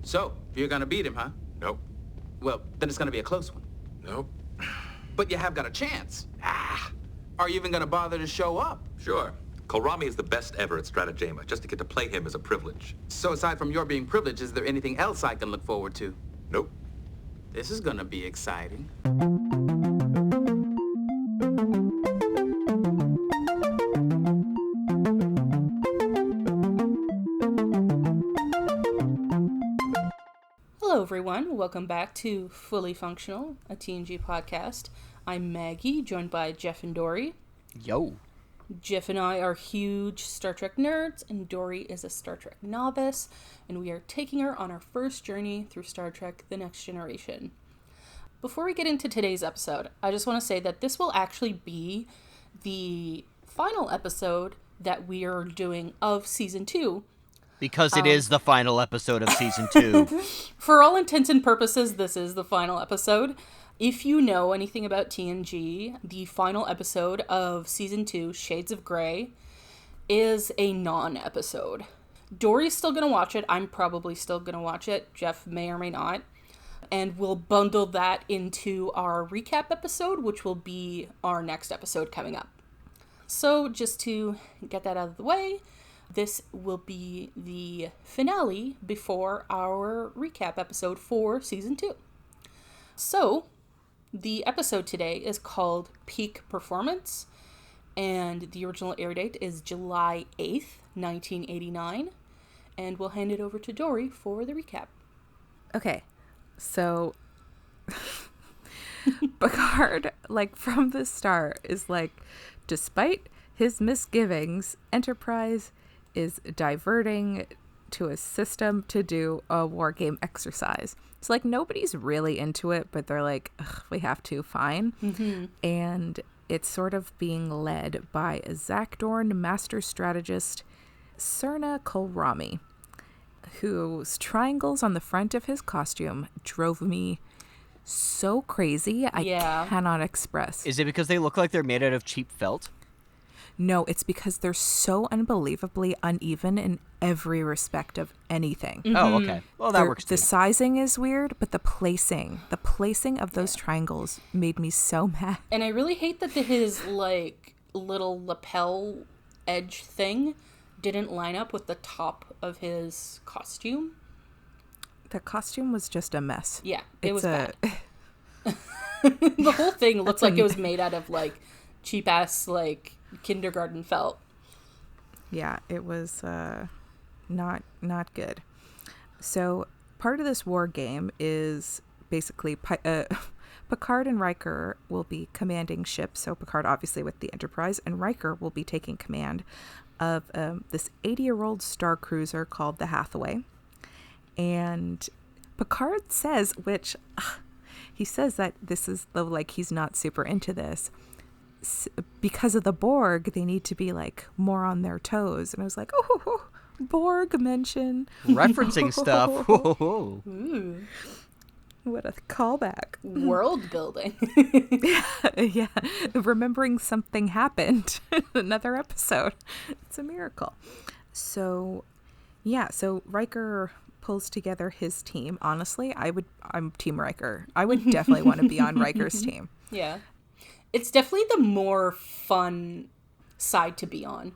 So, you're gonna beat him, huh? Nope. Well, then it's gonna be a close one. Nope. But you have got a chance. Are you even gonna bother to show up? Sure. Kohlrami is the best ever at Stratagema. Just to get to play him is a privilege. So aside from your being privileged, is there anything else I can look forward to? Nope. This is gonna be exciting. Hello everyone, welcome back to Fully Functional, a TNG podcast. I'm Maggie, joined by Jeff and Dory. Yo. Jeff and I are huge Star Trek nerds, and Dory is a Star Trek novice, and we are taking her on our first journey through Star Trek: The Next Generation. Before we get into today's episode, I just want to say that this will actually be the final episode that we are doing of Season 2. Because it is the final episode of Season 2. For all intents and purposes, this is the final episode. If you know anything about TNG, the final episode of Season 2, Shades of Grey, is a non-episode. Dory's still going to watch it. I'm probably still going to watch it. Jeff may or may not. And we'll bundle that into our recap episode, which will be our next episode coming up. So just to get that out of the way, this will be the finale before our recap episode for Season 2. So, the episode today is called Peak Performance, and the original air date is July 8th, 1989, and we'll hand it over to Dory for the recap. Okay, so Picard, from the start, is despite his misgivings, Enterprise is diverting to a system to do a war game exercise. It's nobody's really into it, but they're we have to, fine. Mm-hmm. And it's sort of being led by a Zakdorn master strategist, Sirna Kohlrami, whose triangles on the front of his costume drove me so crazy. I cannot express. Is it because they look like they're made out of cheap felt? No, it's because they're so unbelievably uneven in every respect of anything. Mm-hmm. Oh, okay. Well, that works too. The sizing is weird, but the placing of those triangles made me so mad. And I really hate that his, little lapel edge thing didn't line up with the top of his costume. The costume was just a mess. Yeah, it was bad. The whole thing looks like it was made out of, cheap-ass, kindergarten felt. Yeah, it was not good. So part of this war game is basically Picard and Riker will be commanding ships. So Picard obviously with the Enterprise, and Riker will be taking command of this 80-year-old star cruiser called the Hathaway. And Picard says, he says that this is he's not super into this. Because of the Borg, they need to be more on their toes. And I was oh, Borg mention. Referencing stuff. Ooh. What a callback. World building. Yeah. Remembering something happened in another episode. It's a miracle. So Riker pulls together his team. Honestly, I'm Team Riker. I would definitely want to be on Riker's team. Yeah. It's definitely the more fun side to be on.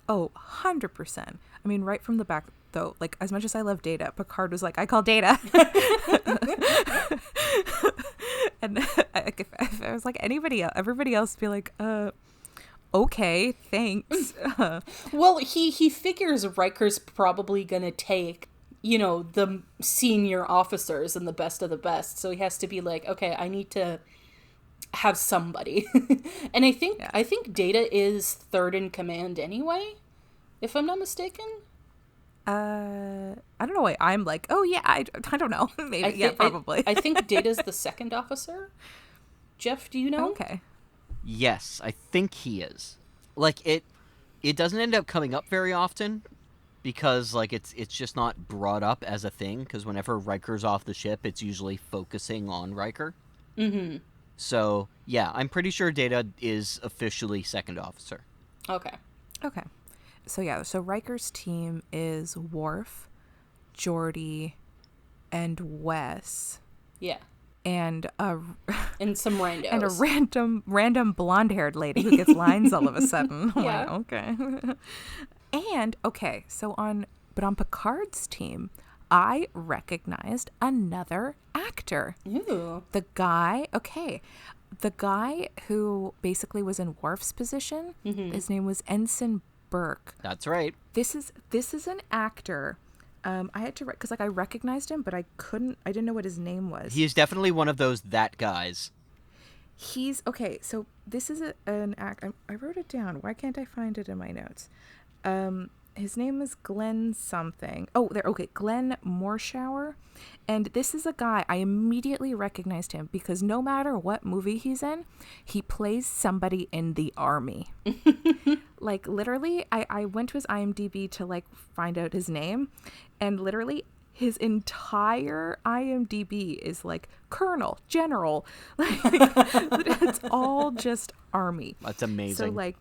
Oh, 100%. I mean, right from the back, though, as much as I love Data, Picard was I call Data. And if I was anybody else, everybody else would be okay, thanks. Well, he figures Riker's probably going to take, the senior officers and the best of the best. So he has to be okay, I need to have somebody. And I think Data is third in command anyway, if I'm not mistaken. I don't know why I'm oh yeah, I don't know. Maybe probably. I think Data's the second officer. Jeff, do you know? Okay. Yes, I think he is. It doesn't end up coming up very often because it's just not brought up as a thing, because whenever Riker's off the ship, it's usually focusing on Riker. Mm-hmm. So, yeah, I'm pretty sure Data is officially second officer. Okay. So Riker's team is Worf, Geordi, and Wes Yeah. and a And some randos. and a random blonde-haired lady who gets lines all of a sudden. I'm Yeah. like, okay. And okay, but on Picard's team, I recognized another actor. Ooh. The guy who basically was in Worf's position, his name was Ensign Burke. That's right. This is an actor. I had to because I recognized him, but I didn't know what his name was. He is definitely one of those that guys. He's okay. So this is an act. I wrote it down. Why can't I find it in my notes? His name is Glenn something. Oh, there. Okay, Glenn Morshower. And this is a guy, I immediately recognized him because no matter what movie he's in, he plays somebody in the army. Like, literally, I went to his IMDb to, like, find out his name. And literally, his entire IMDb is, like, Colonel, General. Like, it's all just army. That's amazing. So, like,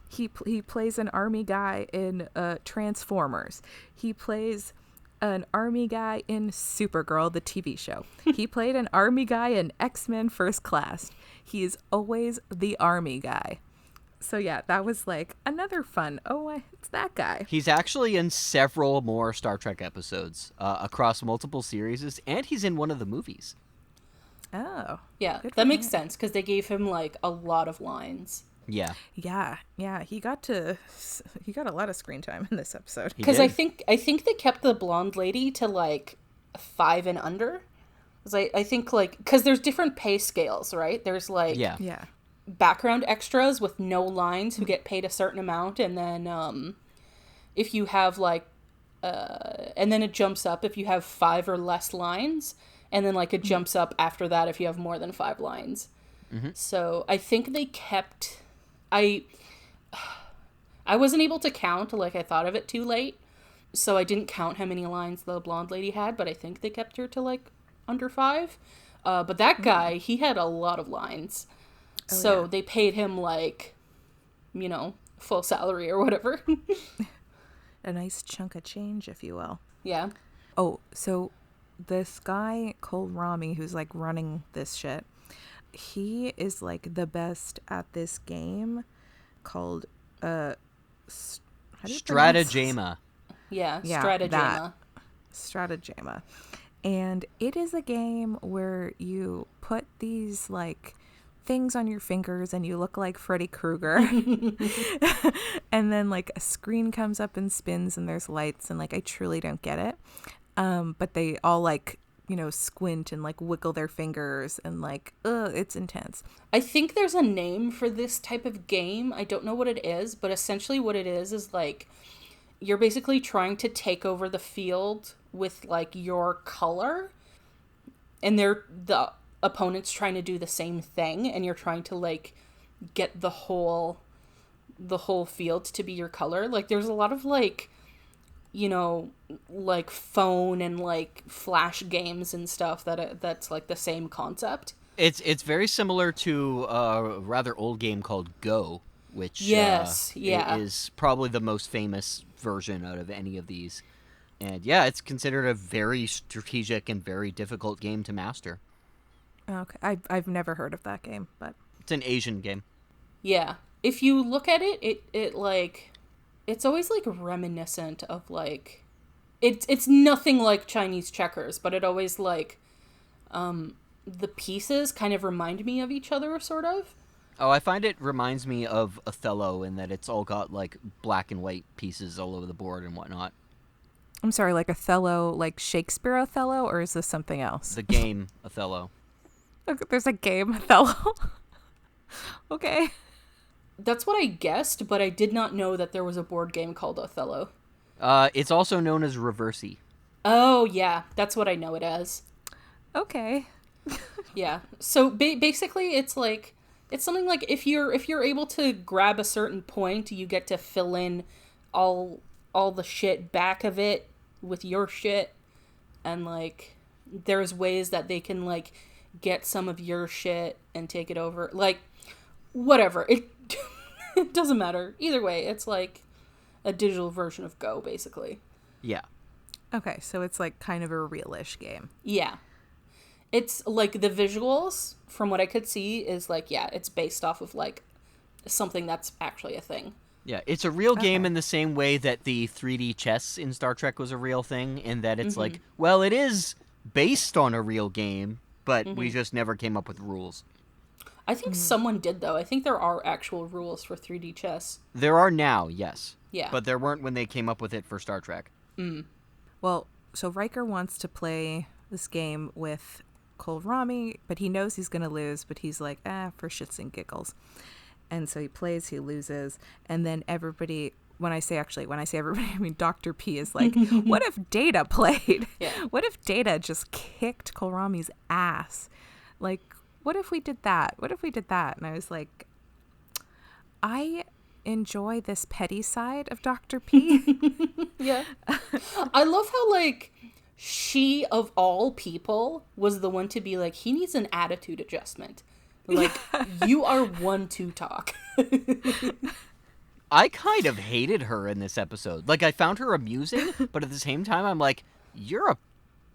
he plays an army guy in Transformers. He plays an army guy in Supergirl, the TV show. He played an army guy in X-Men First Class. He is always the army guy. So yeah, that was like another fun. Oh, it's that guy. He's actually in several more Star Trek episodes across multiple series, and he's in one of the movies. Oh. Yeah, Good that for makes him. sense because they gave him like a lot of lines. Yeah. Yeah. He got a lot of screen time in this episode. He Because did. I think they kept the blonde lady to like 5 and under. 'Cause I think like because there's different pay scales, right? There's like Yeah. Yeah. background extras with no lines who get paid a certain amount, and then if you have like and then it jumps up if you have 5 or less lines, and then like it jumps up after that if you have more than 5 lines. So I think they kept I wasn't able to count, like I thought of it too late, so I didn't count how many lines the blonde lady had, but I think they kept her to like under 5. But that guy, he had a lot of lines. So yeah. they paid him like, you know, full salary or whatever. A nice chunk of change, if you will. Yeah. Oh, so this guy, Cole Rami, who's like running this shit, he is like the best at this game called how do you pronounce this? Stratagema. Yeah. Yeah, Stratagema. that. Stratagema. And it is a game where you put these like things on your fingers and you look like Freddy Krueger. And then like a screen comes up and spins and there's lights, and like I truly don't get it. But they all like, you know, squint and like wiggle their fingers and like, it's intense. I think there's a name for this type of game. I don't know what it is, but essentially what it is like you're basically trying to take over the field with like your color, and the opponent's trying to do the same thing, and you're trying to like get the whole field to be your color. Like there's a lot of like, you know, like phone and like flash games and stuff that's like the same concept. It's very similar to a rather old game called Go, which Yes, yeah. is probably the most famous version out of any of these. And yeah, it's considered a very strategic and very difficult game to master. Okay, I've never heard of that game, but It's an Asian game. Yeah. If you look at it, it like, it's always like reminiscent of like, it's nothing like Chinese checkers, but it always like, the pieces kind of remind me of each other, sort of. Oh, I find it reminds me of Othello in that it's all got like black and white pieces all over the board and whatnot. I'm sorry, like Othello, like Shakespeare Othello, or is this something else? The game Othello. Look, there's a game Othello. Okay. That's what I guessed, but I did not know that there was a board game called Othello. It's also known as Reversey. Oh, yeah. That's what I know it as. Okay. Yeah. So basically, it's like, it's something like if you're able to grab a certain point, you get to fill in all the shit back of it with your shit, and like there's ways that they can like get some of your shit and take it over. Like whatever. It it doesn't matter. Either way, it's like a digital version of Go basically. Yeah. Okay, so it's like kind of a realish game. Yeah. It's like the visuals, from what I could see, is like, yeah, it's based off of like something that's actually a thing. Yeah, it's a real game Okay. in the same way that the 3D chess in Star Trek was a real thing, in that it's like, well, it is based on a real game, but we just never came up with rules. I think someone did, though. I think there are actual rules for 3D chess. There are now, yes. Yeah. But there weren't when they came up with it for Star Trek. Well, so Riker wants to play this game with Kohlrami, but he knows he's going to lose, but he's like, for shits and giggles. And so he plays, he loses, and then everybody, when I say everybody, I mean Dr. P is like, what if Data played? Yeah. What if Data just kicked Kohlrami's ass? Like, what if we did that? What if we did that? And I was like, I enjoy this petty side of Dr. P. Yeah. I love how, like, she, of all people, was the one to be like, he needs an attitude adjustment. Like, you are one to talk. I kind of hated her in this episode. Like, I found her amusing, but at the same time, I'm like, you're a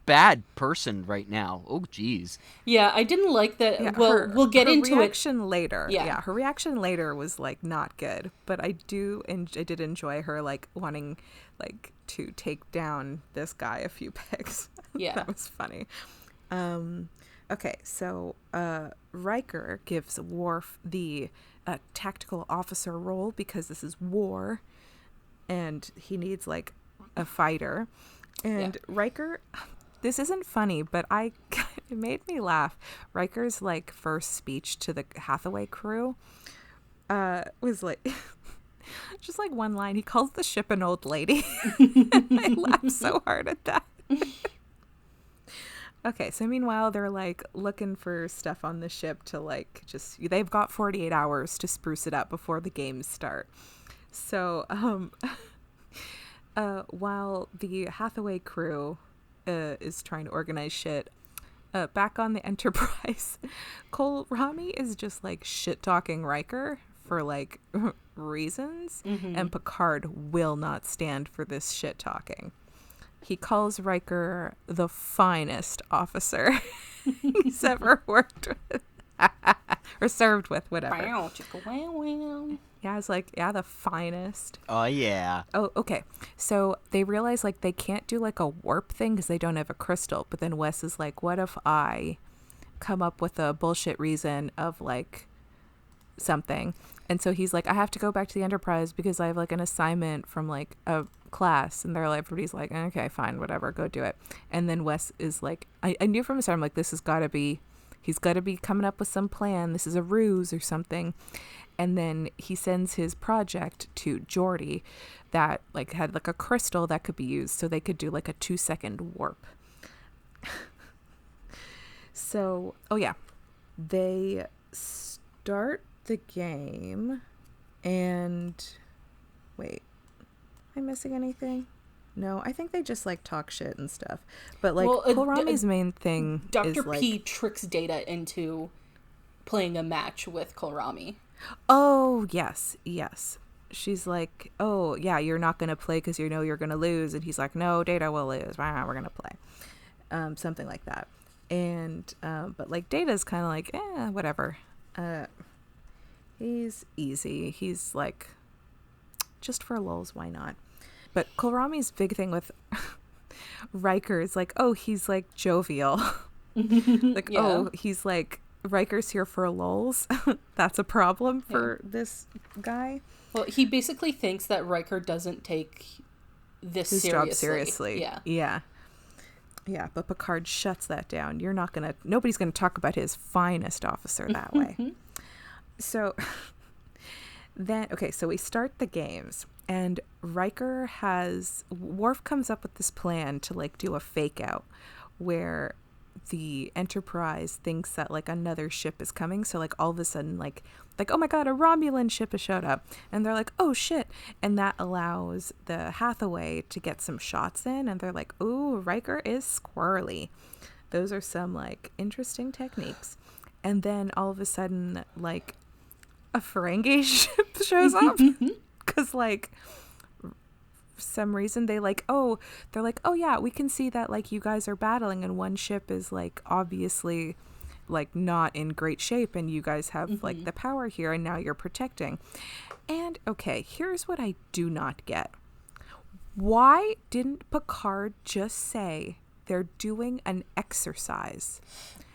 bad person right now. Oh, geez. Yeah, I didn't like that. Yeah, well, we'll get her into it. reaction later. Yeah. Yeah, her reaction later was like not good, but I did enjoy her like wanting like to take down this guy a few pegs. Yeah. That was funny. Okay, so Riker gives Worf the tactical officer role because this is war, and he needs like a fighter. And Riker, this isn't funny, but it made me laugh. Riker's like first speech to the Hathaway crew was like just like one line. He calls the ship an old lady. I laughed so hard at that. Okay, so meanwhile, they're like looking for stuff on the ship to like they've got 48 hours to spruce it up before the games start. So, while the Hathaway crew is trying to organize shit, back on the Enterprise, Kohlrami is just like shit talking Riker for like reasons, and Picard will not stand for this shit talking. He calls Riker the finest officer he's ever worked with or served with, whatever. Wow, chicka wow wow. Yeah, I was like, yeah, the finest. Oh, yeah. Oh, okay. So they realize like they can't do like a warp thing because they don't have a crystal. But then Wes is like, what if I come up with a bullshit reason of like something? And so he's like, I have to go back to the Enterprise because I have like an assignment from like a class. And they're like, everybody's like, okay, fine, whatever, go do it. And then Wes is like, I knew from the start, I'm like, he's got to be coming up with some plan. This is a ruse or something. And then he sends his project to Geordi that like had like a crystal that could be used so they could do like a 2-second warp. So, oh yeah, they start the game and wait, am I missing anything? No, I think they just like talk shit and stuff. But like Kohlrami's main thing Dr. is like, P tricks Data into playing a match with Kohlrami. oh, yes. She's like, oh, yeah, you're not going to play because you know you're going to lose. And he's like, no, Data will lose. We're going to play. Something like that. And, but like Data's kind of like, whatever. He's easy. He's like, just for lulz, why not? But Kohlrami's big thing with Riker is like, oh, he's like jovial. Like, Yeah. oh, he's like, Riker's here for lulz. That's a problem for this guy. Well, he basically thinks that Riker doesn't take this His job seriously. Yeah. Yeah, but Picard shuts that down. Nobody's gonna talk about his finest officer that way. So then, okay, so we start the games, and Worf comes up with this plan to like do a fake out where the Enterprise thinks that like another ship is coming. So like all of a sudden like, oh my God, a Romulan ship has showed up, and they're like, oh shit. And that allows the Hathaway to get some shots in, and they're like, ooh, Riker is squirrely. Those are some like interesting techniques. And then all of a sudden like a Ferengi ship shows up because like some reason they're like, oh yeah, we can see that like you guys are battling and one ship is like obviously like not in great shape and you guys have like the power here and now you're protecting. And okay, here's what I do not get. Why didn't Picard just say they're doing an exercise?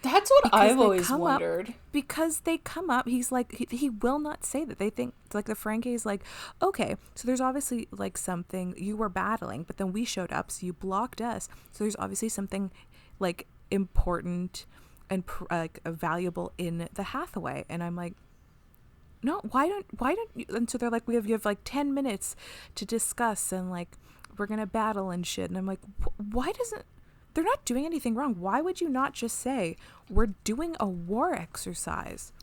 That's what Because I've they always come wondered. up, because they come up, he's like, he will not say that. They think, like, the Frankie's like, okay, so there's obviously, like, something, you were battling, but then we showed up, so you blocked us. So there's obviously something, like, important and, like, valuable in the Hathaway. And I'm like, no, why don't you? And so they're like, you have, like, 10 minutes to discuss, and, like, we're going to battle and shit. And I'm like, why doesn't... They're not doing anything wrong. Why would you not just say, we're doing a war exercise?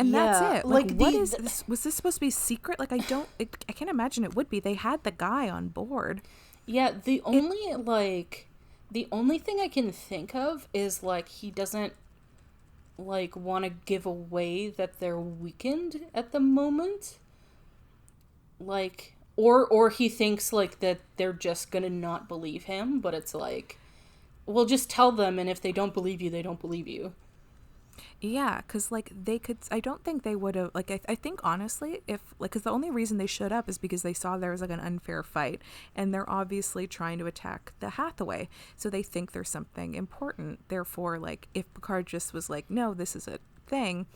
And that's it. Like what is this? Was this supposed to be secret? Like, I can't imagine it would be. They had the guy on board. Yeah, the only thing I can think of is, like, he doesn't, like, want to give away that they're weakened at the moment. Like, or he thinks, like, that they're just gonna not believe him, but it's like... Well, just tell them, and if they don't believe you, they don't believe you. Yeah, because, like, they could... I don't think they would have... Like, I think, honestly, if... Like, because the only reason they showed up is because they saw there was, like, an unfair fight, and they're obviously trying to attack the Hathaway, so they think there's something important. Therefore, like, if Picard just was like, no, this is a thing,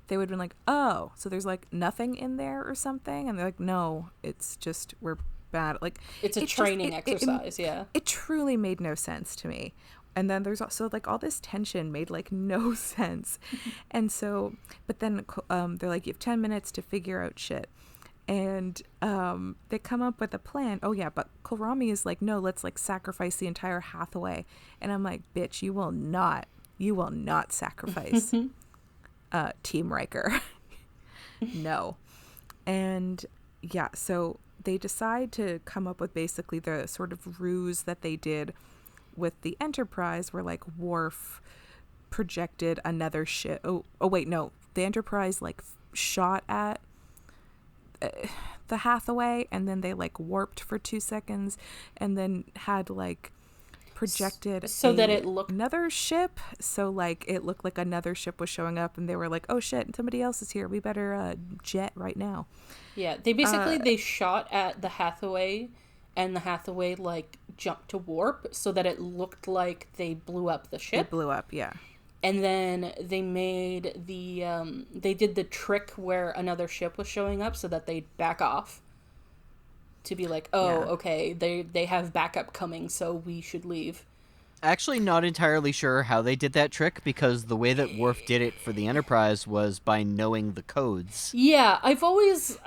they would have been like, oh, so there's, like, nothing in there or something? And they're like, no, it's just... we're bad. Like, it's a training exercise. Yeah, it truly made no sense to me. And then there's also, like, all this tension made, like, no sense. And so, but then they're like, you have 10 minutes to figure out shit. And they come up with a plan. Oh yeah, but Kulrami is like, no, let's, like, sacrifice the entire Hathaway. And I'm like, bitch, you will not sacrifice Team Riker. No. And yeah, so they decide to come up with basically the sort of ruse that they did with the Enterprise, where, like, Worf projected another ship. Oh wait, no. The Enterprise, like, shot at the Hathaway, and then they, like, warped for 2 seconds, and then had, like, projected so that it looked... another ship. So, like, it looked like another ship was showing up, and they were like, oh shit, somebody else is here. We better jet right now. Yeah, they basically, they shot at the Hathaway, and the Hathaway, like, jumped to warp so that it looked like they blew up the ship. It blew up, yeah. And then they made the, they did the trick where another ship was showing up so that they'd back off. To be like, oh, yeah. Okay, they have backup coming, so we should leave. Actually, not entirely sure how they did that trick, because the way that Worf did it for the Enterprise was by knowing the codes. Yeah, I've always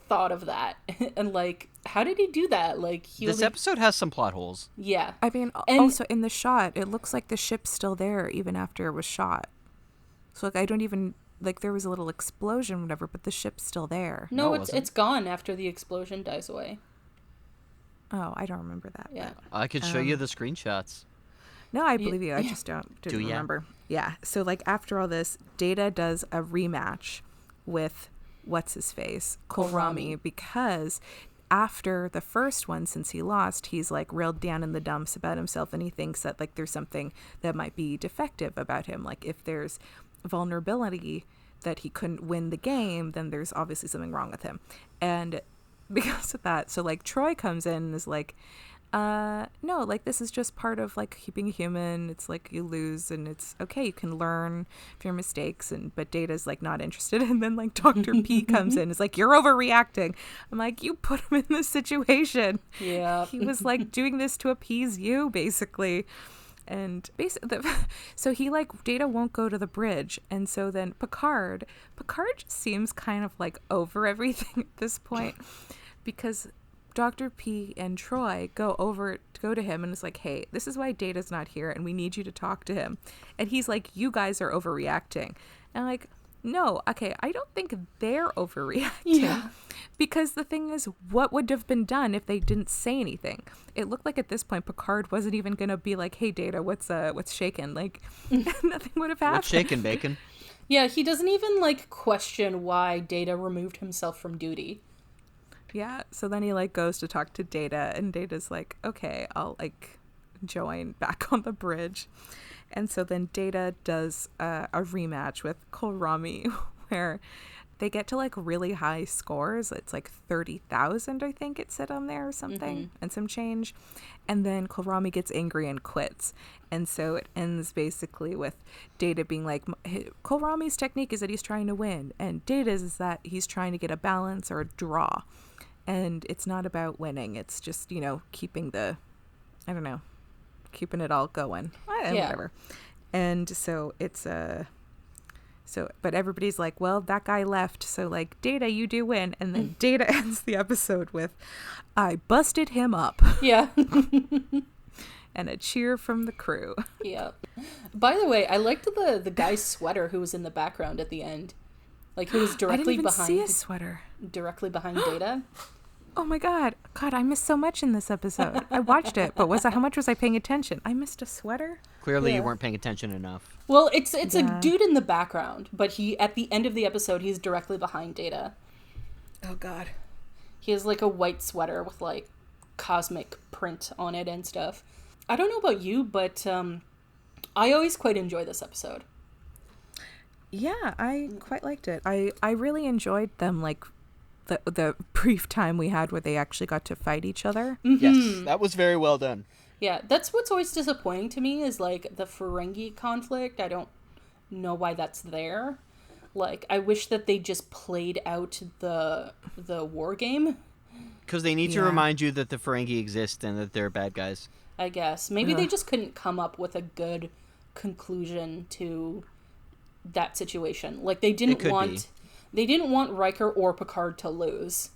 thought of that. And, like, how did he do that? Like, this episode has some plot holes. Yeah. I mean, also in the shot, it looks like the ship's still there even after it was shot. So, like, I don't even... Like, there was a little explosion, whatever, but the ship's still there. No, it's gone after the explosion dies away. Oh, I don't remember that. Yeah. I could show you the screenshots. No, I believe you. I just didn't remember. Yeah. So, like, after all this, Data does a rematch with what's-his-face, Kulrami, because after the first one, since he lost, he's, like, railed down in the dumps about himself, and he thinks that, like, there's something that might be defective about him. Like, if there's vulnerability that he couldn't win the game, then there's obviously something wrong with him. And because of that, so, like, Troy comes in and is like, no, like, this is just part of, like, keeping human. It's like you lose and it's okay, you can learn from your mistakes. And but Data's, like, not interested. And then, like, Dr. P comes in, is like, you're overreacting. I'm like, you put him in this situation. Yeah. He was, like, doing this to appease you, basically. And basically, so he, like, Data won't go to the bridge. And so then Picard just seems kind of, like, over everything at this point, because Dr. P and Troy go to him and it's like, hey, this is why Data's not here and we need you to talk to him. And he's like, you guys are overreacting. And I'm like, no, okay, I don't think they're overreacting. Yeah. Because the thing is, what would have been done if they didn't say anything? It looked like at this point Picard wasn't even gonna be like, hey Data, what's shaking? Like, nothing would have happened. What's shaking, bacon? Yeah, he doesn't even, like, question why Data removed himself from duty. Yeah, so then he like goes to talk to Data, and Data's like, okay, I'll like join back on the bridge. And so then Data does a rematch with Kohlrami where they get to like really high scores. It's like 30,000, I think it said on there or something, and some change. And then Kohlrami gets angry and quits. And so it ends basically with Data being like, Kohlrami's technique is that he's trying to win, and Data's is that he's trying to get a balance or a draw. And it's not about winning. It's just, you know, keeping the, I don't know, keeping it all going. Whatever. And so it's but everybody's like, well, that guy left, so like, Data, you do win. And then Data ends the episode with, I busted him up. Yeah. And a cheer from the crew. Yeah. By the way, I liked the guy's sweater who was in the background at the end. Like, who was directly I didn't even behind see his sweater. Directly behind Data. Oh my God, I missed so much in this episode. I watched it, but how much was I paying attention? I missed a sweater. Clearly, Yeah. you weren't paying attention enough. Well, it's a dude in the background, but he, at the end of the episode, he's directly behind Data. Oh God. He has like a white sweater with like cosmic print on it and stuff. I don't know about you, but I always quite enjoy this episode. Yeah, I quite liked it. I really enjoyed them, like the brief time we had where they actually got to fight each other. Yes, that was very well done. Yeah, that's what's always disappointing to me is like the Ferengi conflict. I don't know why that's there. Like, I wish that they just played out the war game. Because they need to remind you that the Ferengi exist and that they're bad guys. I guess maybe they just couldn't come up with a good conclusion to that situation. Like, they didn't want Riker or Picard to lose.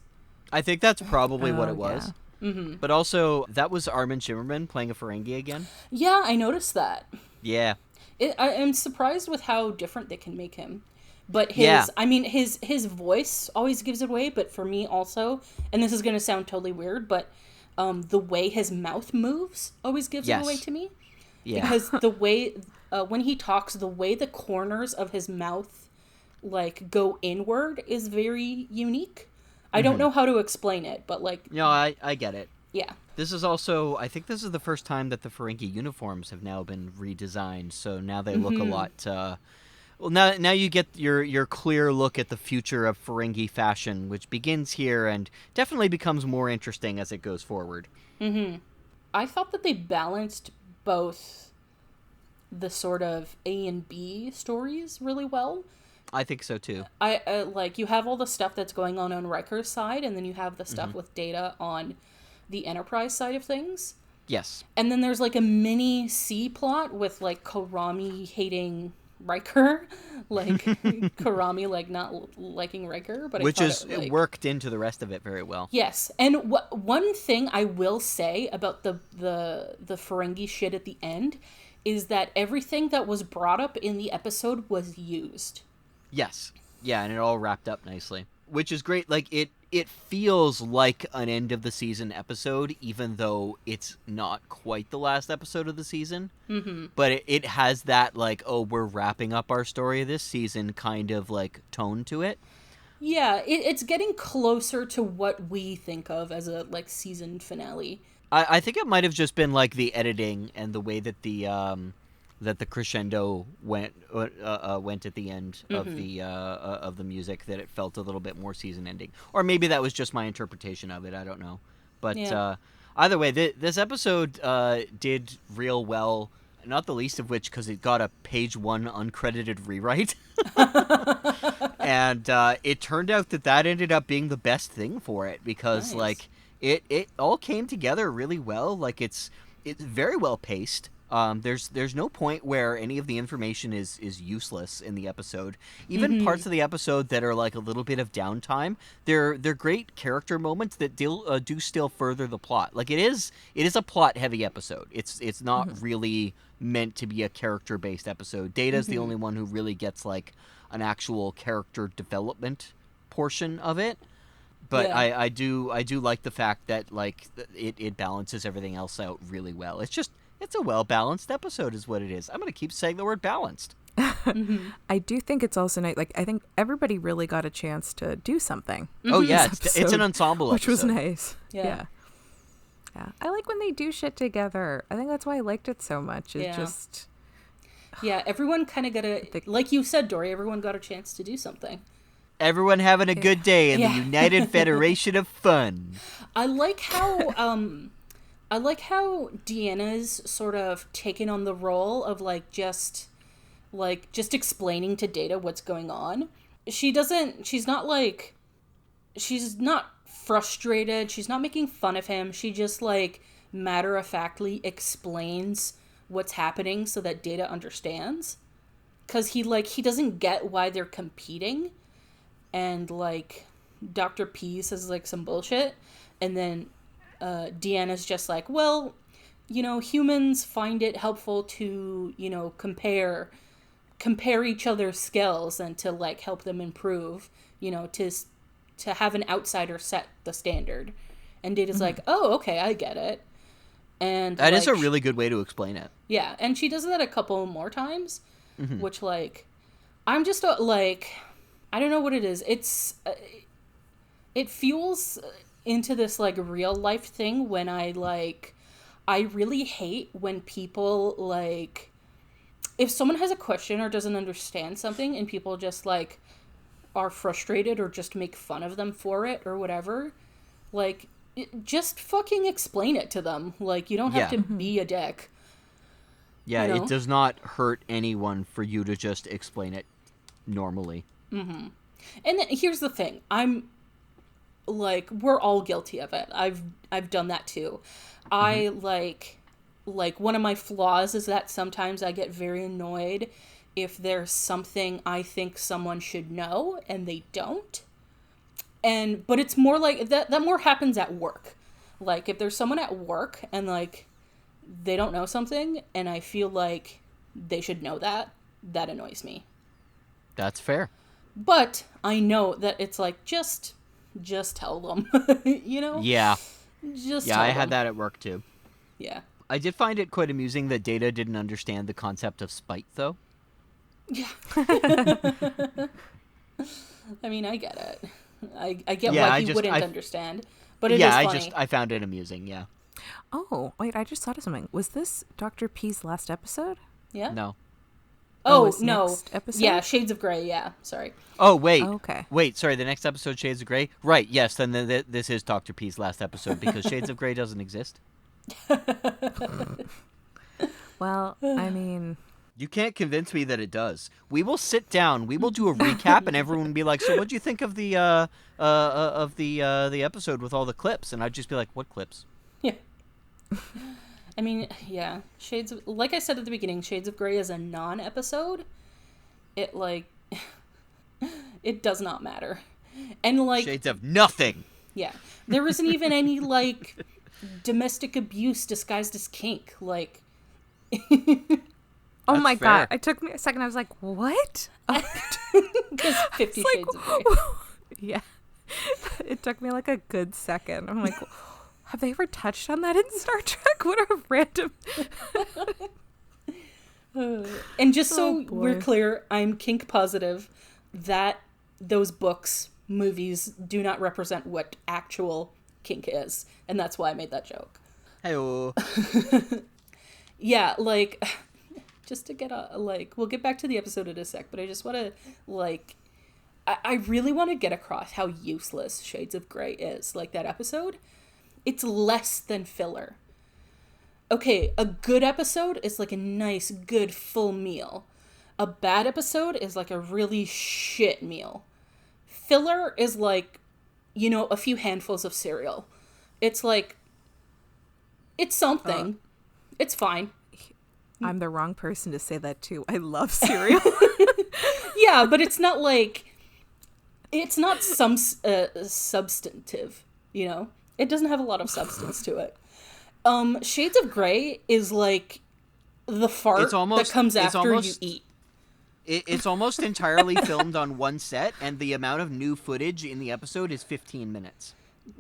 I think that's probably what it was. Yeah. Mm-hmm. But also, that was Armin Shimmerman playing a Ferengi again. Yeah, I noticed that. Yeah. I am surprised with how different they can make him. But his voice always gives it away, but for me also, and this is going to sound totally weird, but the way his mouth moves always gives it away to me. Yeah. Because the way, when he talks, the way the corners of his mouth, like, go inward is very unique. I don't know how to explain it, but, like... No, I get it. Yeah. This is also, I think this is the first time that the Ferengi uniforms have now been redesigned, so now they look a lot... well, now you get your clear look at the future of Ferengi fashion, which begins here and definitely becomes more interesting as it goes forward. Mm-hmm. I thought that they balanced both the sort of A and B stories really well. I think so too. I like, you have all the stuff that's going on Riker's side, and then you have the stuff with Data on the Enterprise side of things. Yes. And then there's like a mini C plot with like Kohlrami hating Riker, like Kohlrami like not liking Riker, but which it worked into the rest of it very well. Yes, and one thing I will say about the Ferengi shit at the end is that everything that was brought up in the episode was used. Yes. Yeah, and it all wrapped up nicely. Which is great. Like, it feels like an end of the season episode, even though it's not quite the last episode of the season. Mm-hmm. But it has that, like, oh, we're wrapping up our story this season kind of, like, tone to it. Yeah, it's getting closer to what we think of as a, like, season finale. I think it might have just been, like, the editing and the way that the crescendo went at the end of the music, that it felt a little bit more season ending, or maybe that was just my interpretation of it. I don't know, but either way, this episode did real well. Not the least of which because it got a page 1 uncredited rewrite, and it turned out that ended up being the best thing for it because like it all came together really well. Like it's very well paced. There's no point where any of the information is useless in the episode. Even parts of the episode that are like a little bit of downtime, they're great character moments that do still further the plot. Like it is a plot heavy episode. It's not really meant to be a character based episode. Data's the only one who really gets like an actual character development portion of it. But I do like the fact that like it balances everything else out really well. It's a well-balanced episode is what it is. I'm going to keep saying the word balanced. I do think it's also nice. Like, I think everybody really got a chance to do something. Oh yeah, This it's an episode, ensemble which was episode. nice. Yeah. Yeah. I like when they do shit together. I think that's why I liked it so much. It Yeah. just, Yeah, everyone kind of got like you said, Dory, everyone got a chance to do something. Everyone having a good day in Yeah. the United Federation of Fun. I like how Deanna's sort of taken on the role of just explaining to Data what's going on. She's not frustrated, she's not making fun of him. She just matter-of-factly explains what's happening so that Data understands. Cuz he doesn't get why they're competing. And Dr. P says some bullshit, and then Deanna's just like, well, humans find it helpful to compare each other's skills and to help them improve, to have an outsider set the standard. And Data's like, oh, okay, I get it. And That is a really good way to explain it. yeah, and she does that a couple more times, which I'm just I don't know what it is. It's it fuels into this real life thing when I really hate when people if someone has a question or doesn't understand something and people just are frustrated or just make fun of them for it or whatever, just fucking explain it to them. You don't have to be a dick. Yeah, You know? it does not hurt anyone for you to just explain it normally. And then, here's the thing. I'm we're all guilty of it. I've done that too. I one of my flaws is that sometimes I get very annoyed if there's something I think someone should know and they don't. But it's more that more happens at work. If there's someone at work and they don't know something and I feel like they should know that annoys me. That's fair. But I know that it's just tell them, Yeah. Just Yeah, tell I them. had that at work too. Yeah. I did find it quite amusing that Data didn't understand the concept of spite, though. Yeah. I mean, I get it. I get Yeah, why I he just- wouldn't I- understand, but it is Yeah, funny. I found it amusing, yeah. oh, wait, I just thought of something. Was this Dr. P's last episode? Yeah. No. Oh, Oh, it's no. next episode? Yeah, Shades of Grey. Yeah. Sorry. Oh, wait. Oh, okay. Wait, sorry, the next episode, Shades of Grey? Right, yes, then this is Dr. P's last episode, because Shades of Grey doesn't exist. Well, I mean, You can't convince me that it does. We will sit down, we will do a recap, and everyone will be like, so what'd you think of the episode with all the clips? And I'd just be like, what clips? Yeah. I mean, yeah. Shades of, like I said at the beginning, Shades of Grey is a non-episode. It it does not matter. And Shades of nothing! yeah. There isn't even any domestic abuse disguised as kink. oh That's my fair. God. It took me a second. I was like, what? Because 50 It's like, Shades of Grey. yeah. It took me a good second. I'm like, have they ever touched on that in Star Trek? What a random. And just so Oh, boy. we're clear, I'm kink positive that those books, movies, do not represent what actual kink is. And that's why I made that joke. Hey-oh. Yeah, just to get we'll get back to the episode in a sec, but I just want to, I really want to get across how useless Shades of Grey is. That episode, it's less than filler. Okay, a good episode is a nice, good, full meal. A bad episode is a really shit meal. Filler is a few handfuls of cereal. It's it's something. It's fine. I'm the wrong person to say that too. I love cereal. Yeah, but it's not it's not some substantive, It doesn't have a lot of substance to it. Shades of Grey is the fart that comes after you eat. It's almost entirely filmed on one set, and the amount of new footage in the episode is 15 minutes.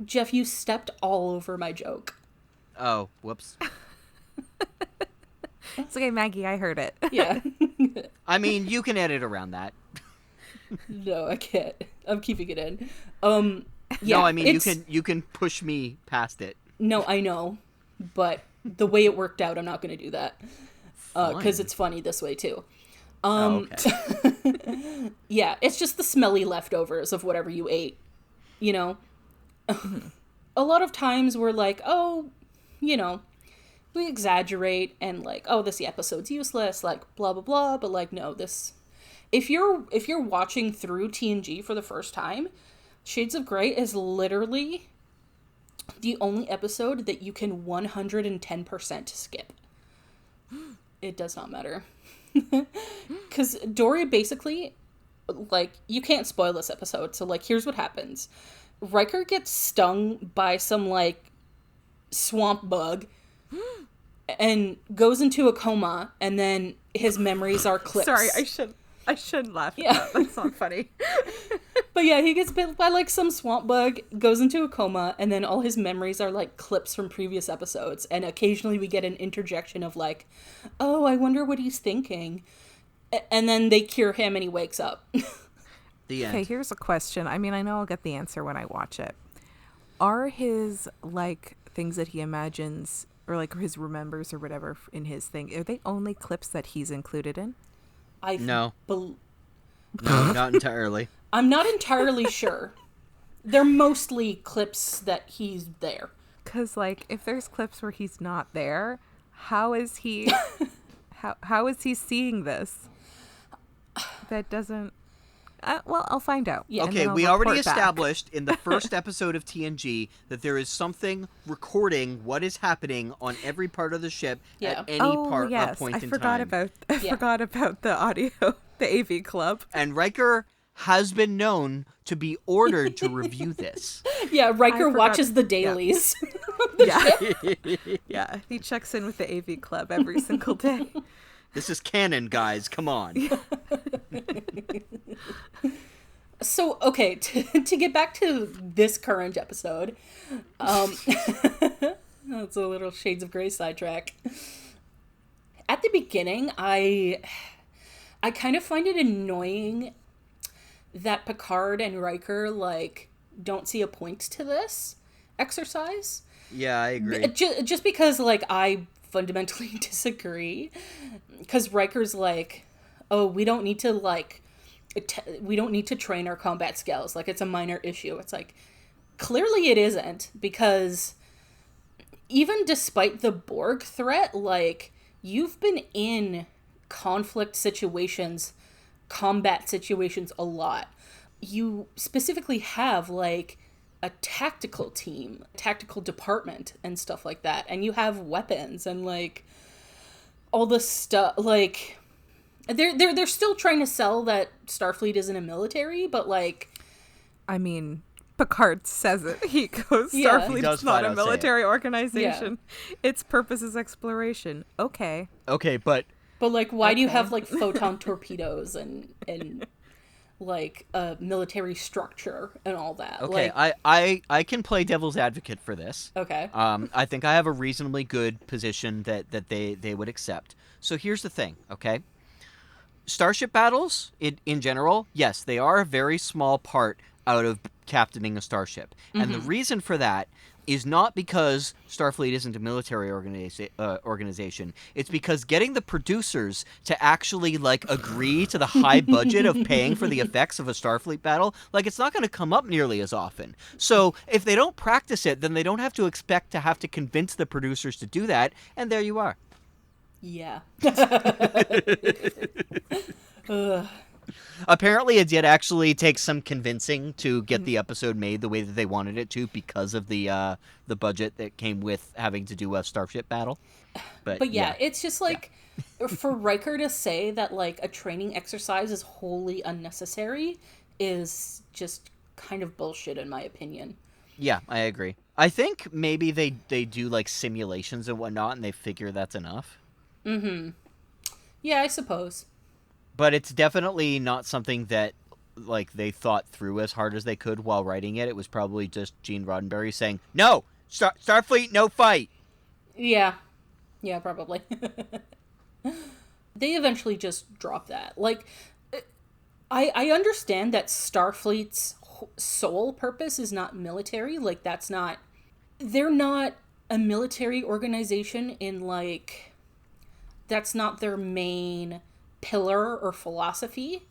Jeff, you stepped all over my joke. Oh, whoops. It's okay, Maggie. I heard it. Yeah. I mean, you can edit around that. No, I can't. I'm keeping it in. Yeah, no, I mean you can push me past it. No, I know, but the way it worked out, I'm not going to do that because it's funny this way too. Okay. Yeah, it's just the smelly leftovers of whatever you ate. You know, a lot of times we're like, oh, you know, we exaggerate and like, oh, this episode's useless, like blah blah blah. But like, no, this. If you're watching through TNG for the first time, Shades of Grey is literally the only episode that you can 110% skip. It does not matter. Because Dory basically, like, you can't spoil this episode, so, like, here's what happens. Riker gets stung by some, like, swamp bug and goes into a coma, and then his memories are clips. Sorry, I shouldn't laugh at that. That's not funny. But yeah, he gets bit by like some swamp bug, goes into a coma, and then all his memories are like clips from previous episodes. And occasionally we get an interjection of like, oh, I wonder what he's thinking. And then they cure him and he wakes up. The end. Okay, here's a question. I mean, I know I'll get the answer when I watch it. Are his, like, things that he imagines, or like his remembers or whatever in his thing, are they only clips that he's included in? No, not entirely. I'm not entirely sure. They're mostly clips that he's there. Because, like, if there's clips where he's not there, how is he how is he seeing this? That doesn't... well, I'll find out. Yeah. Okay, we already established in the first episode of TNG that there is something recording what is happening on every part of the ship at any point in time. I forgot about the audio, the AV Club. And Riker has been known to be ordered to review this. Yeah, Riker watches the dailies. Yeah, he checks in with the AV Club every single day. This is canon, guys. Come on. So, okay, to get back to this current episode, that's a little Shades of Grey sidetrack. At the beginning, I kind of find it annoying that Picard and Riker, like, don't see a point to this exercise. Yeah, I agree. Just because, like, I fundamentally disagree. Because Riker's like, oh, we don't need to, like, we don't need to train our combat skills. Like, it's a minor issue. It's like, clearly it isn't. Because even despite the Borg threat, like, you've been in conflict situations, combat situations a lot. You specifically have, like, a tactical team, tactical department and stuff like that. And you have weapons and, like, all this stuff. Like, they're still trying to sell that Starfleet isn't a military, but, like... I mean, Picard says it. He goes, Yeah. Starfleet's not a military organization. Its purpose is exploration. Okay. Okay, but... But, like, why do you have, like, photon torpedoes and like, a military structure and all that? Okay, like, I can play devil's advocate for this. Okay. I think I have a reasonably good position that they would accept. So here's the thing, okay? Starship battles, in general, yes, they are a very small part out of captaining a starship. Mm-hmm. And the reason for that is not because Starfleet isn't a military organization. It's because getting the producers to actually, like, agree to the high budget of paying for the effects of a Starfleet battle, like, it's not going to come up nearly as often. So if they don't practice it, then they don't have to expect to have to convince the producers to do that, and there you are. Yeah. Apparently it did actually take some convincing to get the episode made the way that they wanted it to because of the budget that came with having to do a starship battle. But yeah, it's just like, for Riker to say that, like, a training exercise is wholly unnecessary is just kind of bullshit in my opinion. Yeah, I agree. I think maybe they do, like, simulations and whatnot and they figure that's enough. Mm-hmm. Yeah, I suppose. But it's definitely not something that, like, they thought through as hard as they could while writing it. It was probably just Gene Roddenberry saying, "No! Starfleet, no fight!" Yeah. Yeah, probably. They eventually just drop that. Like, I understand that Starfleet's sole purpose is not military. Like, that's not... They're not a military organization in, like... That's not their main pillar or philosophy.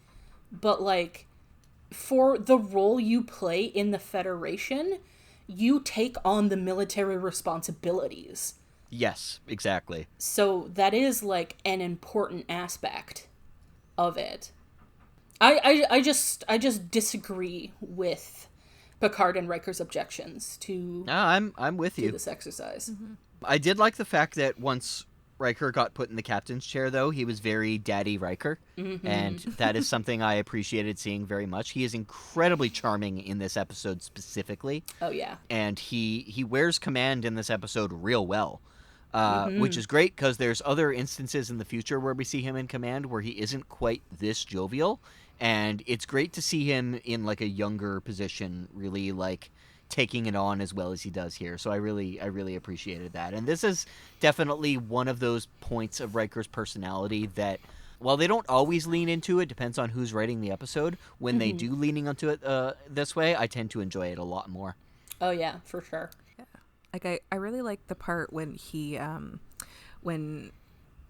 But, like, for the role you play in the Federation, you take on the military responsibilities. Yes, exactly. So that is, like, an important aspect of it. I just disagree with Picard and Riker's objections to No, I'm with you. this exercise. Mm-hmm. I did like the fact that once Riker got put in the captain's chair, though, he was very Daddy Riker, and that is something I appreciated seeing very much. He is incredibly charming in this episode specifically. Oh, yeah. And he wears command in this episode real well, which is great because there's other instances in the future where we see him in command where he isn't quite this jovial, and it's great to see him in, like, a younger position, really, like, taking it on as well as he does here. So I really appreciated that. And this is definitely one of those points of Riker's personality that, while they don't always lean into it, depends on who's writing the episode, when they do leaning onto it this way, I tend to enjoy it a lot more. Oh, yeah, for sure. Yeah. Like, I really like the part when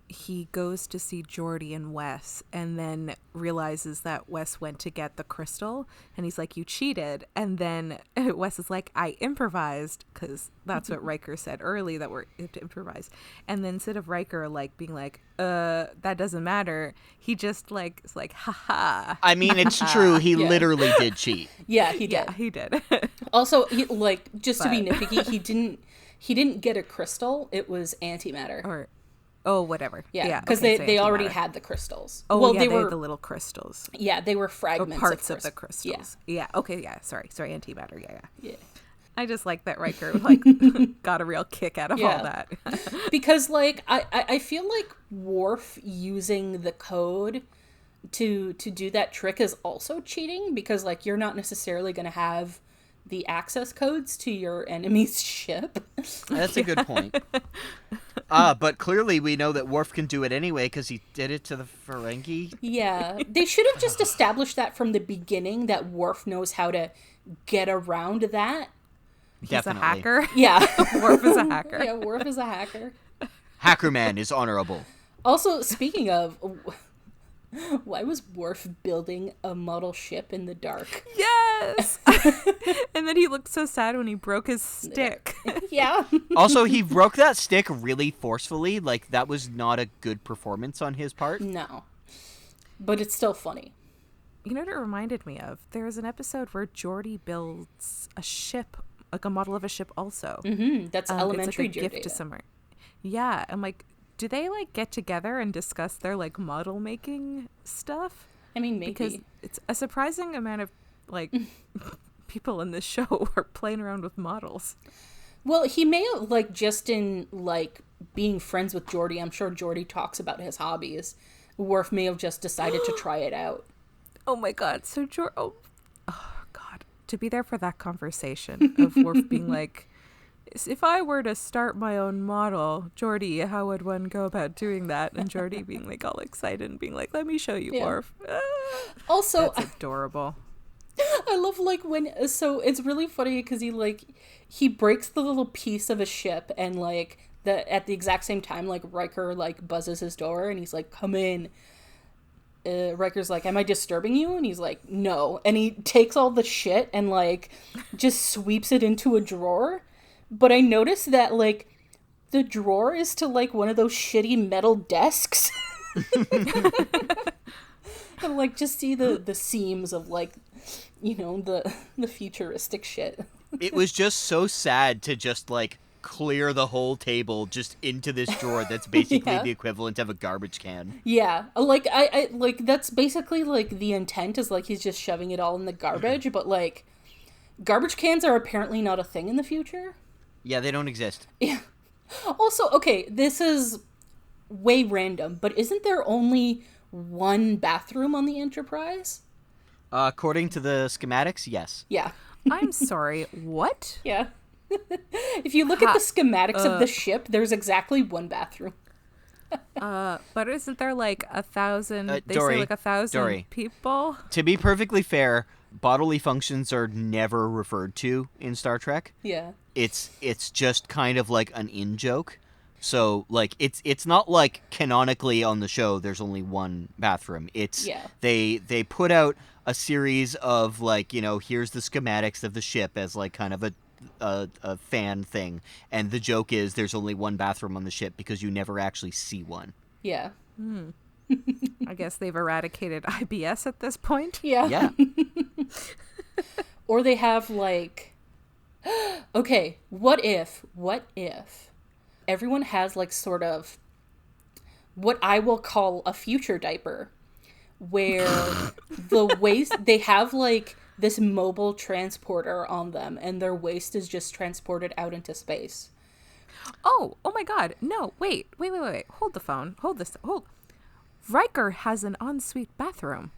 he goes to see Geordi and Wes and then realizes that Wes went to get the crystal and he's like, you cheated. And then Wes is like, I improvised, because that's what Riker said early, that we have to improvise. And then instead of Riker like being like, that doesn't matter, he just like is like, haha. I mean, it's true. He literally did cheat. Yeah, he did. Yeah, he did. Also, to be nitpicky, he didn't get a crystal. It was antimatter. Or whatever. Yeah, because they already had the crystals. Oh, well, yeah, they were had the little crystals. Yeah, they were fragments. Or parts of the crystals. Yeah. Okay. Yeah. Sorry. Antimatter. Yeah. I just like that Riker got a real kick out of all that. Because I feel like Worf using the code to do that trick is also cheating, because you're not necessarily going to have the access codes to your enemy's ship. That's a good point. But clearly we know that Worf can do it anyway because he did it to the Ferengi. Yeah. They should have just established that from the beginning, that Worf knows how to get around that. He's a hacker? Yeah. Worf is a hacker. Yeah, Worf is a hacker. Hackerman is honorable. Also, speaking of... Why was Worf building a model ship in the dark? Yes! And then he looked so sad when he broke his stick. Yeah. Also, he broke that stick really forcefully. Like, that was not a good performance on his part. No. But it's still funny. You know what it reminded me of? There was an episode where Geordi builds a ship, like a model of a ship also. Mm-hmm. That's elementary it's like a gift to somewhere. Yeah, I'm like... Do they get together and discuss their model making stuff? I mean, maybe. Because it's a surprising amount of people in this show are playing around with models. Well, he may have just in being friends with Geordi. I'm sure Geordi talks about his hobbies. Worf may have just decided to try it out. Oh my god! So oh god, to be there for that conversation of Worf being like, if I were to start my own model, Geordi, how would one go about doing that? And Geordi being all excited and being like, let me show you, Worf. Also, that's adorable. I love when, so it's really funny because he breaks the little piece of a ship and at the exact same time, Riker buzzes his door and he's like, come in. Riker's like, am I disturbing you? And he's like, no. And he takes all the shit and just sweeps it into a drawer. But I noticed that, the drawer is to, one of those shitty metal desks. And, just see the seams of, the futuristic shit. It was just so sad to just, clear the whole table just into this drawer that's basically the equivalent of a garbage can. Yeah. I that's basically, the intent is, he's just shoving it all in the garbage. But, garbage cans are apparently not a thing in the future. Yeah, they don't exist. Yeah. Also, okay, this is way random, but isn't there only one bathroom on the Enterprise? According to the schematics, yes. Yeah. I'm sorry, what? Yeah. If you look at the schematics of the ship, there's exactly one bathroom. But isn't there like 1,000? They Dory, say like 1,000 Dory. people. To be perfectly fair, bodily functions are never referred to in Star Trek. Yeah. It's just kind of like an in-joke. So, like, it's not like canonically on the show there's only one bathroom. It's they put out a series of, like, here's the schematics of the ship as like kind of a fan thing, and the joke is there's only one bathroom on the ship because you never actually see one. Yeah. I guess they've eradicated IBS at this point. Yeah. Yeah. Or they have like, okay, what if everyone has like sort of what I will call a future diaper, where the waste, they have like this mobile transporter on them and their waste is just transported out into space. Oh my God. No, wait. Hold the phone. Hold. Riker has an ensuite bathroom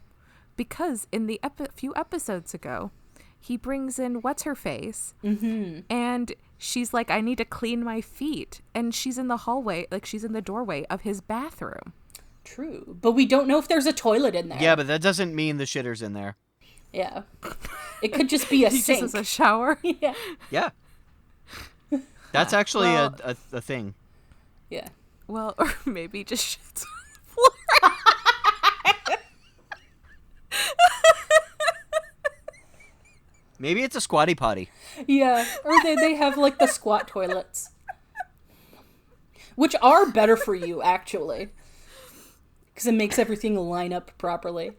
because in the few episodes ago, he brings in what's-her-face and she's like, I need to clean my feet. And she's in the hallway, like she's in the doorway of his bathroom. True. But we don't know if there's a toilet in there. Yeah, but that doesn't mean the shitter's in there. Yeah. It could just be a He sink. just has a shower. Yeah. Yeah. That's actually Well- a thing. Yeah. Well, or maybe just shits on the floor. Maybe it's a squatty potty. Yeah. Or they have like the squat toilets. Which are better for you, actually. Because it makes everything line up properly.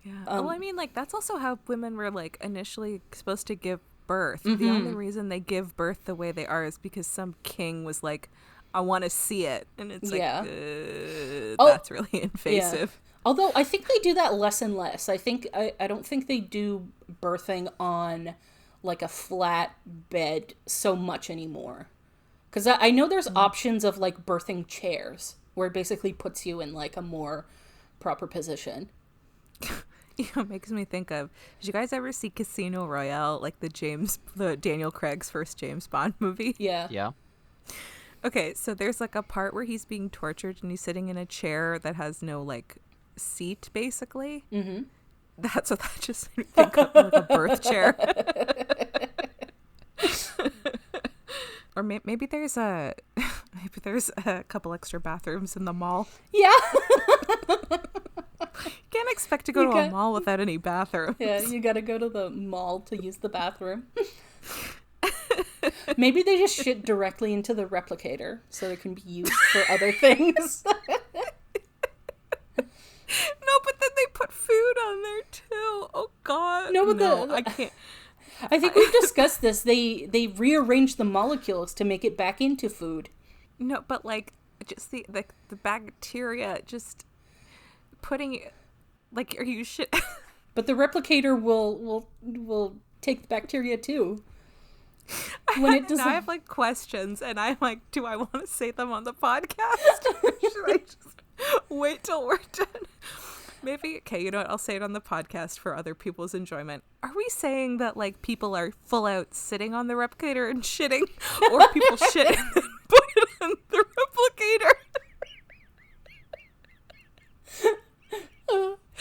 Yeah. Well, I mean, like, that's also how women were, like, initially supposed to give birth. The only reason they give birth the way they are is because some king was like, I want to see it. And it's like, that's really invasive. Yeah. Although I think they do that less and less. I don't think they do birthing on like a flat bed so much anymore. Because I know there's options of like birthing chairs where it basically puts you in like a more proper position. It makes me think of, did you guys ever see Casino Royale, like the Daniel Craig's first James Bond movie? Yeah. Yeah. Okay, so there's like a part where he's being tortured and he's sitting in a chair that has no like seat, basically. Mm-hmm. That's what that just made me think of, like a birth chair. Or maybe there's a couple extra bathrooms in the mall. Yeah. Can't expect to go to a mall without any bathrooms. Yeah, you gotta go to the mall to use the bathroom. Maybe they just shit directly into the replicator so it can be used for other things. No, but then they put food on there too. Oh God. No, but I can't. I think we've discussed this. They rearranged the molecules to make it back into food. No, but like just the bacteria just putting it, like, are you shit? But the replicator will take the bacteria too. When it does, Now I have like questions, and I'm like, do I want to say them on the podcast? Or should I just wait till we're done? Maybe, okay, you know what? I'll say it on the podcast for other people's enjoyment. Are we saying that like people are full out sitting on the replicator and shitting, or people shit and then put it in the replicator?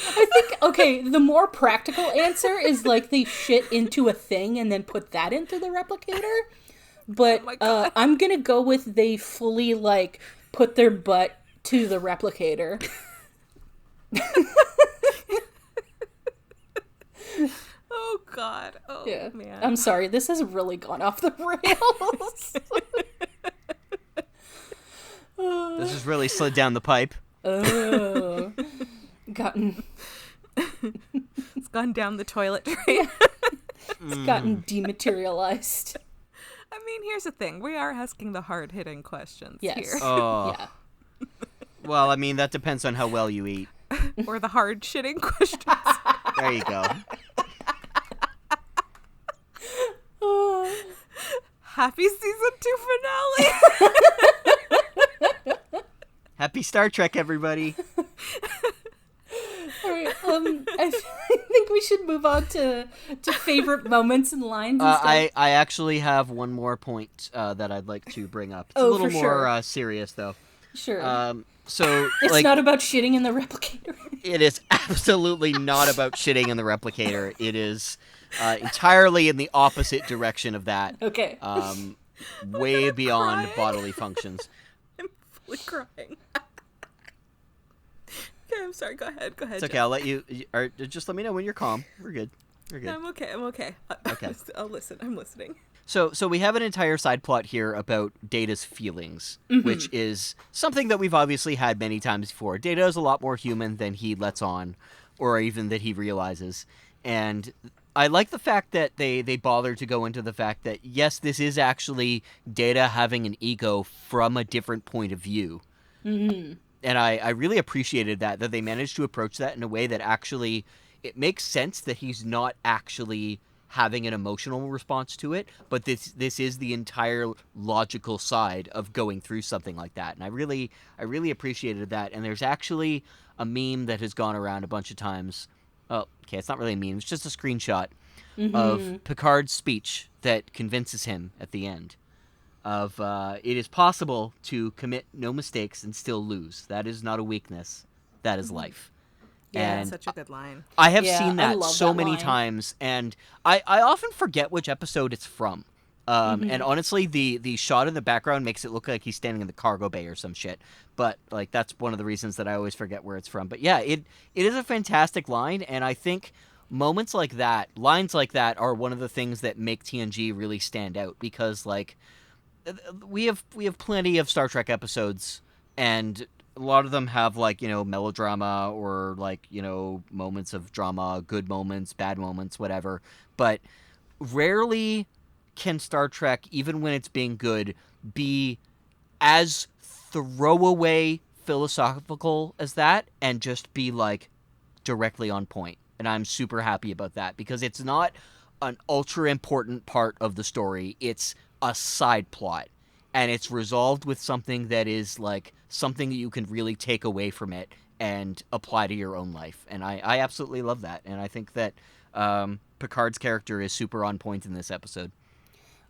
I think, okay, the more practical answer is like they shit into a thing and then put that into the replicator. But my God. I'm gonna go with they fully like put their butt to the replicator. Oh God. Oh Yeah. man. I'm sorry, this has really gone off the rails. This has really slid down the pipe. Oh. Gotten It's gone down the toilet drain. it's gotten dematerialized. I mean, here's the thing. We are asking the hard-hitting questions Yes. here. Oh. Yeah. Well, I mean, that depends on how well you eat. Or the hard-shitting questions. There you go. Happy season 2 finale. Happy Star Trek, everybody. All right. I think we should move on to favorite moments and lines. And stuff. I actually have one more point that I'd like to bring up. It's a Oh, little for more sure. serious, though. Sure. So It's like not about shitting in the replicator. it is absolutely not about shitting in the replicator. It is entirely in the opposite direction of that. Okay. Way I'm beyond crying. bodily functions. I'm fully crying. Okay, I'm sorry. Go ahead. Go ahead. It's okay. Jeff. I'll let you. Or just let me know when you're calm. We're good. We're good. No, I'm okay. I'm okay. Okay. I'll listen. I'm listening. So we have an entire side plot here about Data's feelings, which is something that we've obviously had many times before. Data is a lot more human than he lets on, or even that he realizes. And I like the fact that they bother to go into the fact that, yes, this is actually Data having an ego from a different point of view. Mm-hmm. And I really appreciated that they managed to approach that in a way that actually, it makes sense that he's not actually having an emotional response to it, but this is the entire logical side of going through something like that. And I really appreciated that. And there's actually a meme that has gone around a bunch of times. Oh, okay, it's not really a meme, it's just a screenshot of Picard's speech that convinces him at the end of it is possible to commit no mistakes and still lose. That is not a weakness. That is life. Yeah, And it's such a good line. I have Yeah, seen I that love so that many line. times, and I often forget which episode it's from. And honestly, the shot in the background makes it look like he's standing in the cargo bay or some shit. But like that's one of the reasons that I always forget where it's from. But yeah, it is a fantastic line, and I think moments like that, lines like that, are one of the things that make TNG really stand out because like we have plenty of Star Trek episodes, and a lot of them have like melodrama or like moments of drama, good moments, bad moments, whatever. But rarely can Star Trek, even when it's being good, be as throwaway philosophical as that and just be like directly on point. And I'm super happy about that because it's not an ultra important part of the story. It's a side plot, and it's resolved with something that is like something that you can really take away from it and apply to your own life. And I absolutely love that. And I think that Picard's character is super on point in this episode.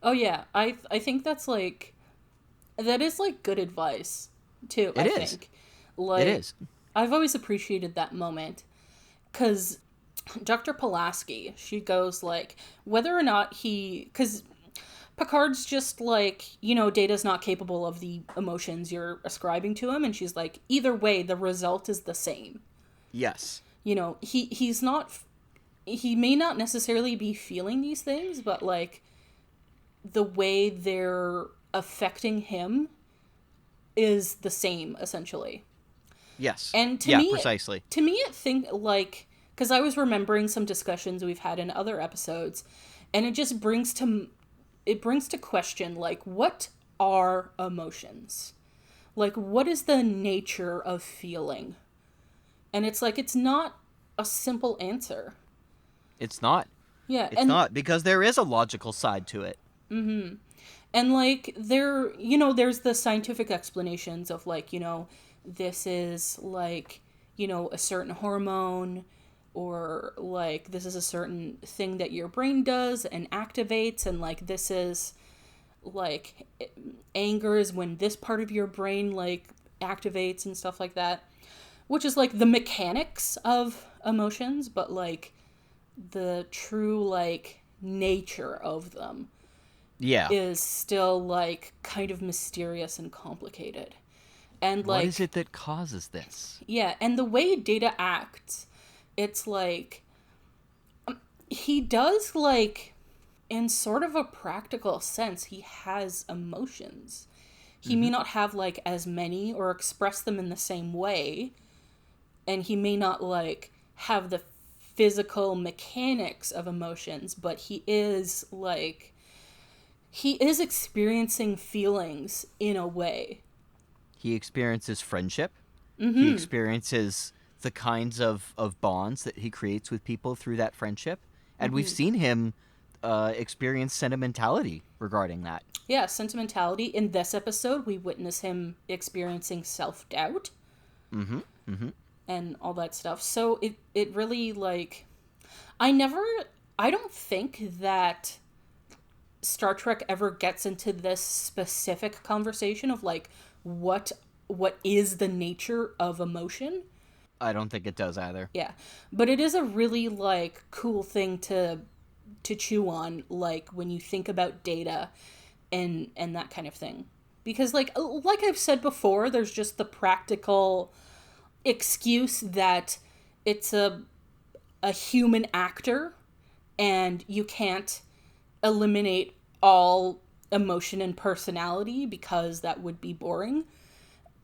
Oh yeah, I think that is like good advice too. It I is. think like It is. I've always appreciated that moment because Dr. Pulaski, she goes like whether or not because Picard's just like Data's not capable of the emotions you're ascribing to him, and she's like either way the result is the same. Yes. He's not. He may not necessarily be feeling these things, but like the way they're affecting him is the same essentially. Yes. And to me, precisely. To me, it like because I was remembering some discussions we've had in other episodes, and it just brings to question like what are emotions, like what is the nature of feeling, and it's like it's not a simple answer. It's not. Yeah, It's not, because there is a logical side to it. Mm-hmm. And like there's the scientific explanations of like this is like a certain hormone, or like this is a certain thing that your brain does and activates, and like this is like anger is when this part of your brain like activates and stuff like that, which is like the mechanics of emotions, but like the true like nature of them is still like kind of mysterious and complicated. And like what is it that causes this? Yeah, and the way Data acts, it's like he does like in sort of a practical sense he has emotions. He may not have like as many or express them in the same way, and he may not like have the physical mechanics of emotions, but he is experiencing feelings in a way. He experiences friendship. He experiences the kinds of bonds that he creates with people through that friendship. And we've seen him experience sentimentality regarding that. Yeah, sentimentality. In this episode, we witness him experiencing self-doubt. And all that stuff. So it really like I don't think that Star Trek ever gets into this specific conversation of like what what is the nature of emotion. I don't think it does either. Yeah. But it is a really, like, cool thing to chew on, like, when you think about data and that kind of thing. Because, like I've said before, there's just the practical excuse that it's a human actor and you can't eliminate all emotion and personality because that would be boring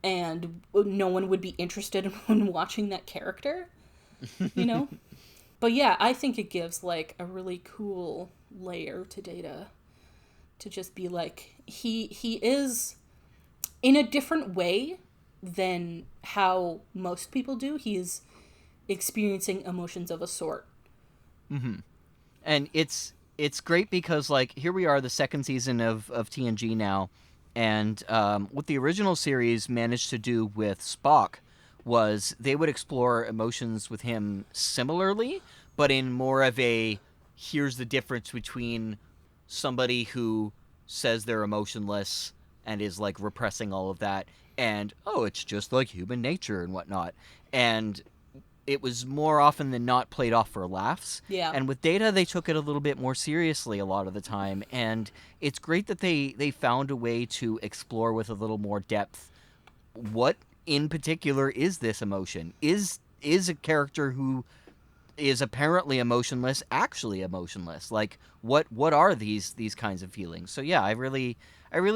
and no one would be interested in watching that character, you know? But yeah, I think it gives, like, a really cool layer to Data to just be like, he is in a different way than how most people do. He's experiencing emotions of a sort. And it's great because, like, here we are, the second season of TNG now, and what the original series managed to do with Spock was they would explore emotions with him similarly, but in more of a, here's the difference between somebody who says they're emotionless and is, like, repressing all of that, and, oh, it's just like human nature and whatnot. And it was more often than not played off for laughs. Yeah. And with Data, they took it a little bit more seriously a lot of the time. And it's great that they found a way to explore with a little more depth what in particular is this emotion? Is a character who is apparently emotionless actually emotionless? Like, what are these kinds of feelings? So yeah, I really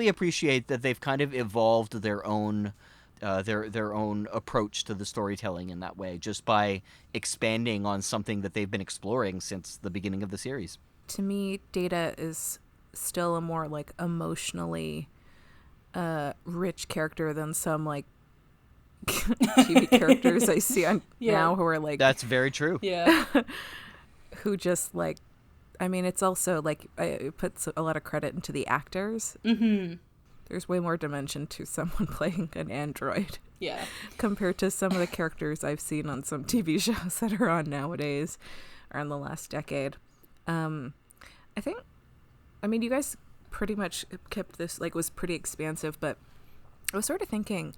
appreciate that they've kind of evolved their own approach to the storytelling in that way, just by expanding on something that they've been exploring since the beginning of the series. To me, Data is still a more, like, emotionally rich character than some, like, TV characters I see on now who are, like... That's very true. Yeah. who just, like... I mean, it's also, like, it puts a lot of credit into the actors. Mm-hmm. There's way more dimension to someone playing an android. Yeah. Compared to some of the characters I've seen on some TV shows that are on nowadays or in the last decade. I mean, you guys pretty much kept this, like, was pretty expansive, but I was sort of thinking,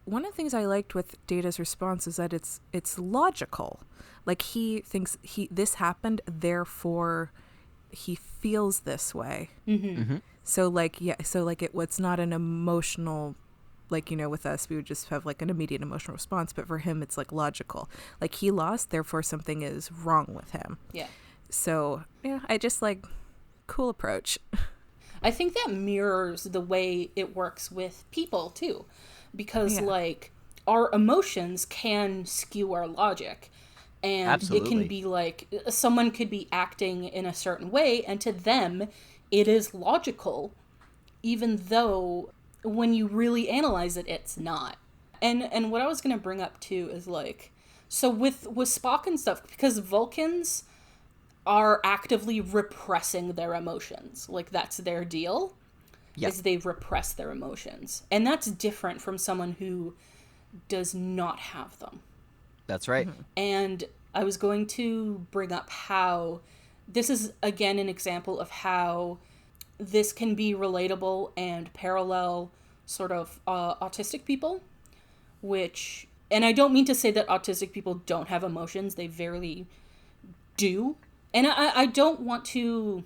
one of the things I liked with Data's response is that it's logical. Like, he thinks this happened, therefore he feels this way. Mm-hmm. Mm-hmm. So, like, yeah, so, like, it's not an emotional, like, you know, with us, we would just have, like, an immediate emotional response, but for him, it's, like, logical. Like, he lost, therefore something is wrong with him. Yeah. So, yeah, I just, like, cool approach. I think that mirrors the way it works with people, too. Because, like, our emotions can skew our logic. And Absolutely. It can be, like, someone could be acting in a certain way, and to them, it is logical, even though when you really analyze it, it's not. And what I was going to bring up, too, is, like, so with Spock and stuff, because Vulcans are actively repressing their emotions. Like, that's their deal. Yeah. Is they repress their emotions. And that's different from someone who does not have them. That's right. Mm-hmm. And I was going to bring up how this is, again, an example of how this can be relatable and parallel sort of autistic people, which, and I don't mean to say that autistic people don't have emotions. They very do. And I don't want to,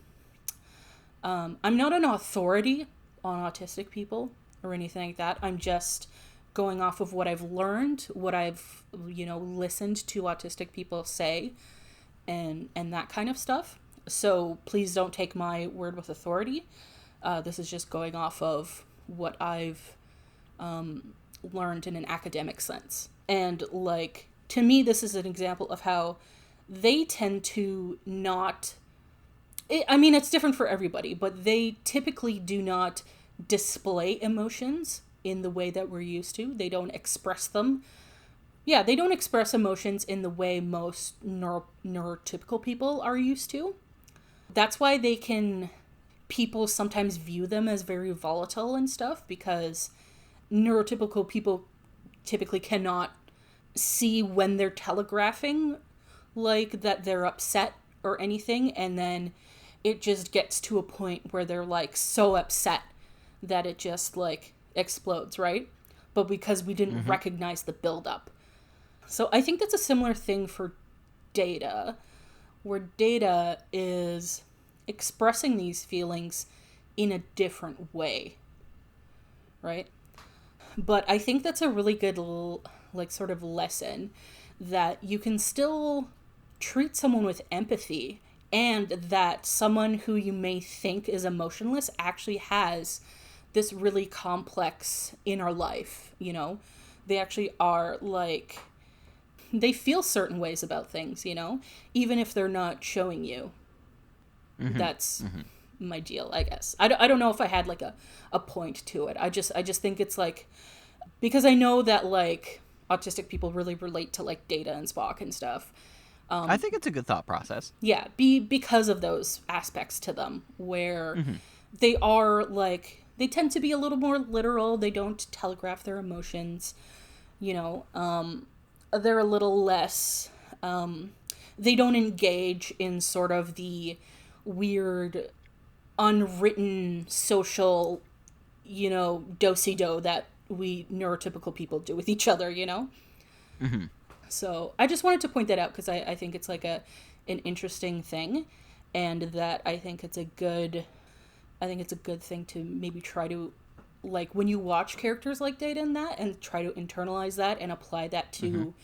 I'm not an authority on autistic people or anything like that. I'm just going off of what I've learned, what I've, listened to autistic people say and that kind of stuff. So please don't take my word with authority. This is just going off of what I've learned in an academic sense. And, like, to me, this is an example of how they tend to not... it's different for everybody, but they typically do not display emotions in the way that we're used to. They don't express them. Yeah, they don't express emotions in the way most neurotypical people are used to. That's why people sometimes view them as very volatile and stuff, because neurotypical people typically cannot see when they're telegraphing, like, that they're upset or anything, and then it just gets to a point where they're, like, so upset that it just, like, explodes, right? but because we didn't recognize the buildup. So I think that's a similar thing for Data, where Data is expressing these feelings in a different way, right? But I think that's a really good, like, sort of lesson that you can still treat someone with empathy, and that someone who you may think is emotionless actually has this really complex inner life, you know? They actually are, like, they feel certain ways about things, you know? Even if they're not showing you. That's my deal, I guess. I don't know if I had, like, a point to it. I just think it's, like, because I know that, like, autistic people really relate to, like, Data and Spock and stuff. I think it's a good thought process. Yeah, because of those aspects to them, where they are, like, they tend to be a little more literal. They don't telegraph their emotions, you know. They're a little less, they don't engage in sort of the weird, unwritten social, you know, do-si-do that we neurotypical people do with each other, you know? So I just wanted to point that out because I think it's like an interesting thing, and that I think it's a good thing to maybe try to, like, when you watch characters like Data in that, and try to internalize that and apply that to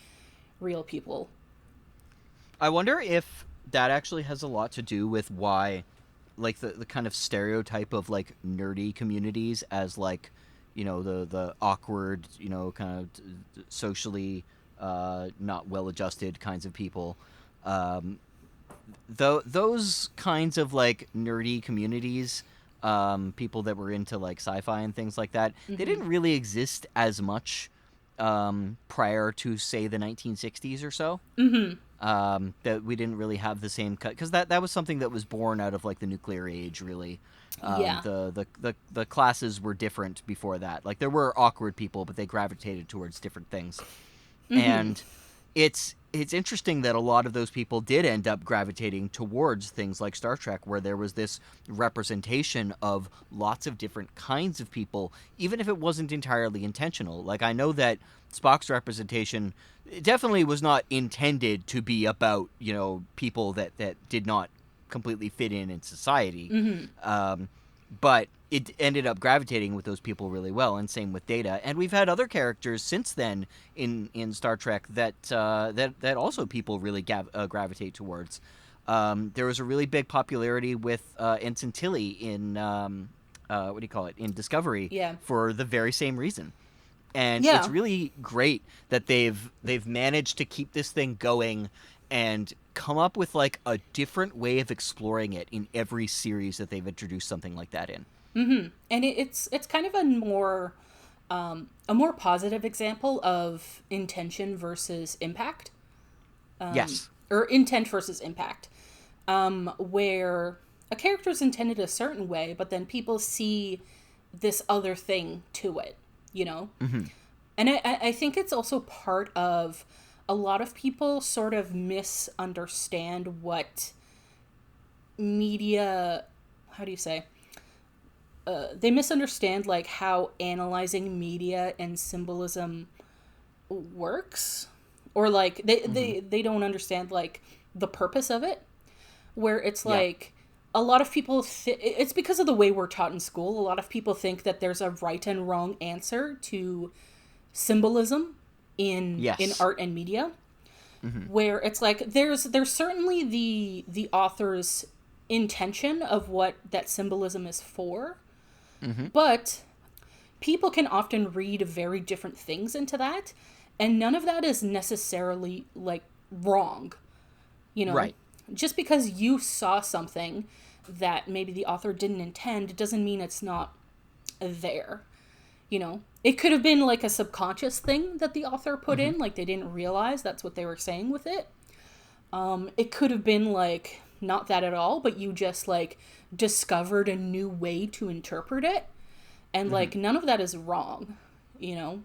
real people. I wonder if that actually has a lot to do with why, like, the kind of stereotype of, like, nerdy communities as, like, you know, the awkward, you know, kind of socially not well-adjusted kinds of people. Those kinds of, like, nerdy communities, people that were into, like, sci-fi and things like that, they didn't really exist as much prior to, say, the 1960s or so. That we didn't really have the same cut, because that was something that was born out of, like, the nuclear age, really. The classes were different before that. Like, there were awkward people, but they gravitated towards different things. And it's interesting that a lot of those people did end up gravitating towards things like Star Trek, where there was this representation of lots of different kinds of people, even if it wasn't entirely intentional. Like, I know that Spock's representation definitely was not intended to be about, you know, people that did not completely fit in society. But it ended up gravitating with those people really well, and same with Data. And we've had other characters since then in Star Trek that also people really gravitate towards. There was a really big popularity with Ensign Tilly in in Discovery, for the very same reason. And it's really great that they've managed to keep this thing going and come up with, like, a different way of exploring it in every series that they've introduced something like that in. And it's kind of a more positive example of intention versus impact. Yes. Or intent versus impact. Where a character is intended a certain way, but then people see this other thing to it, you know? And I think it's also part of a lot of people sort of misunderstand what media, how do you say? They misunderstand, like, how analyzing media and symbolism works, or, like, they don't understand, like, the purpose of it, where it's like a lot of people it's because of the way we're taught in school. A lot of people think that there's a right and wrong answer to symbolism in art and media, where it's like there's certainly the author's intention of what that symbolism is for, but people can often read very different things into that, and none of that is necessarily, like, wrong, you know? Right. Just because you saw something that maybe the author didn't intend doesn't mean it's not there, you know? It could have been, like, a subconscious thing that the author put in, like, they didn't realize that's what they were saying with it. It could have been, like, not that at all, but you just, like, discovered a new way to interpret it. And, like, none of that is wrong, you know?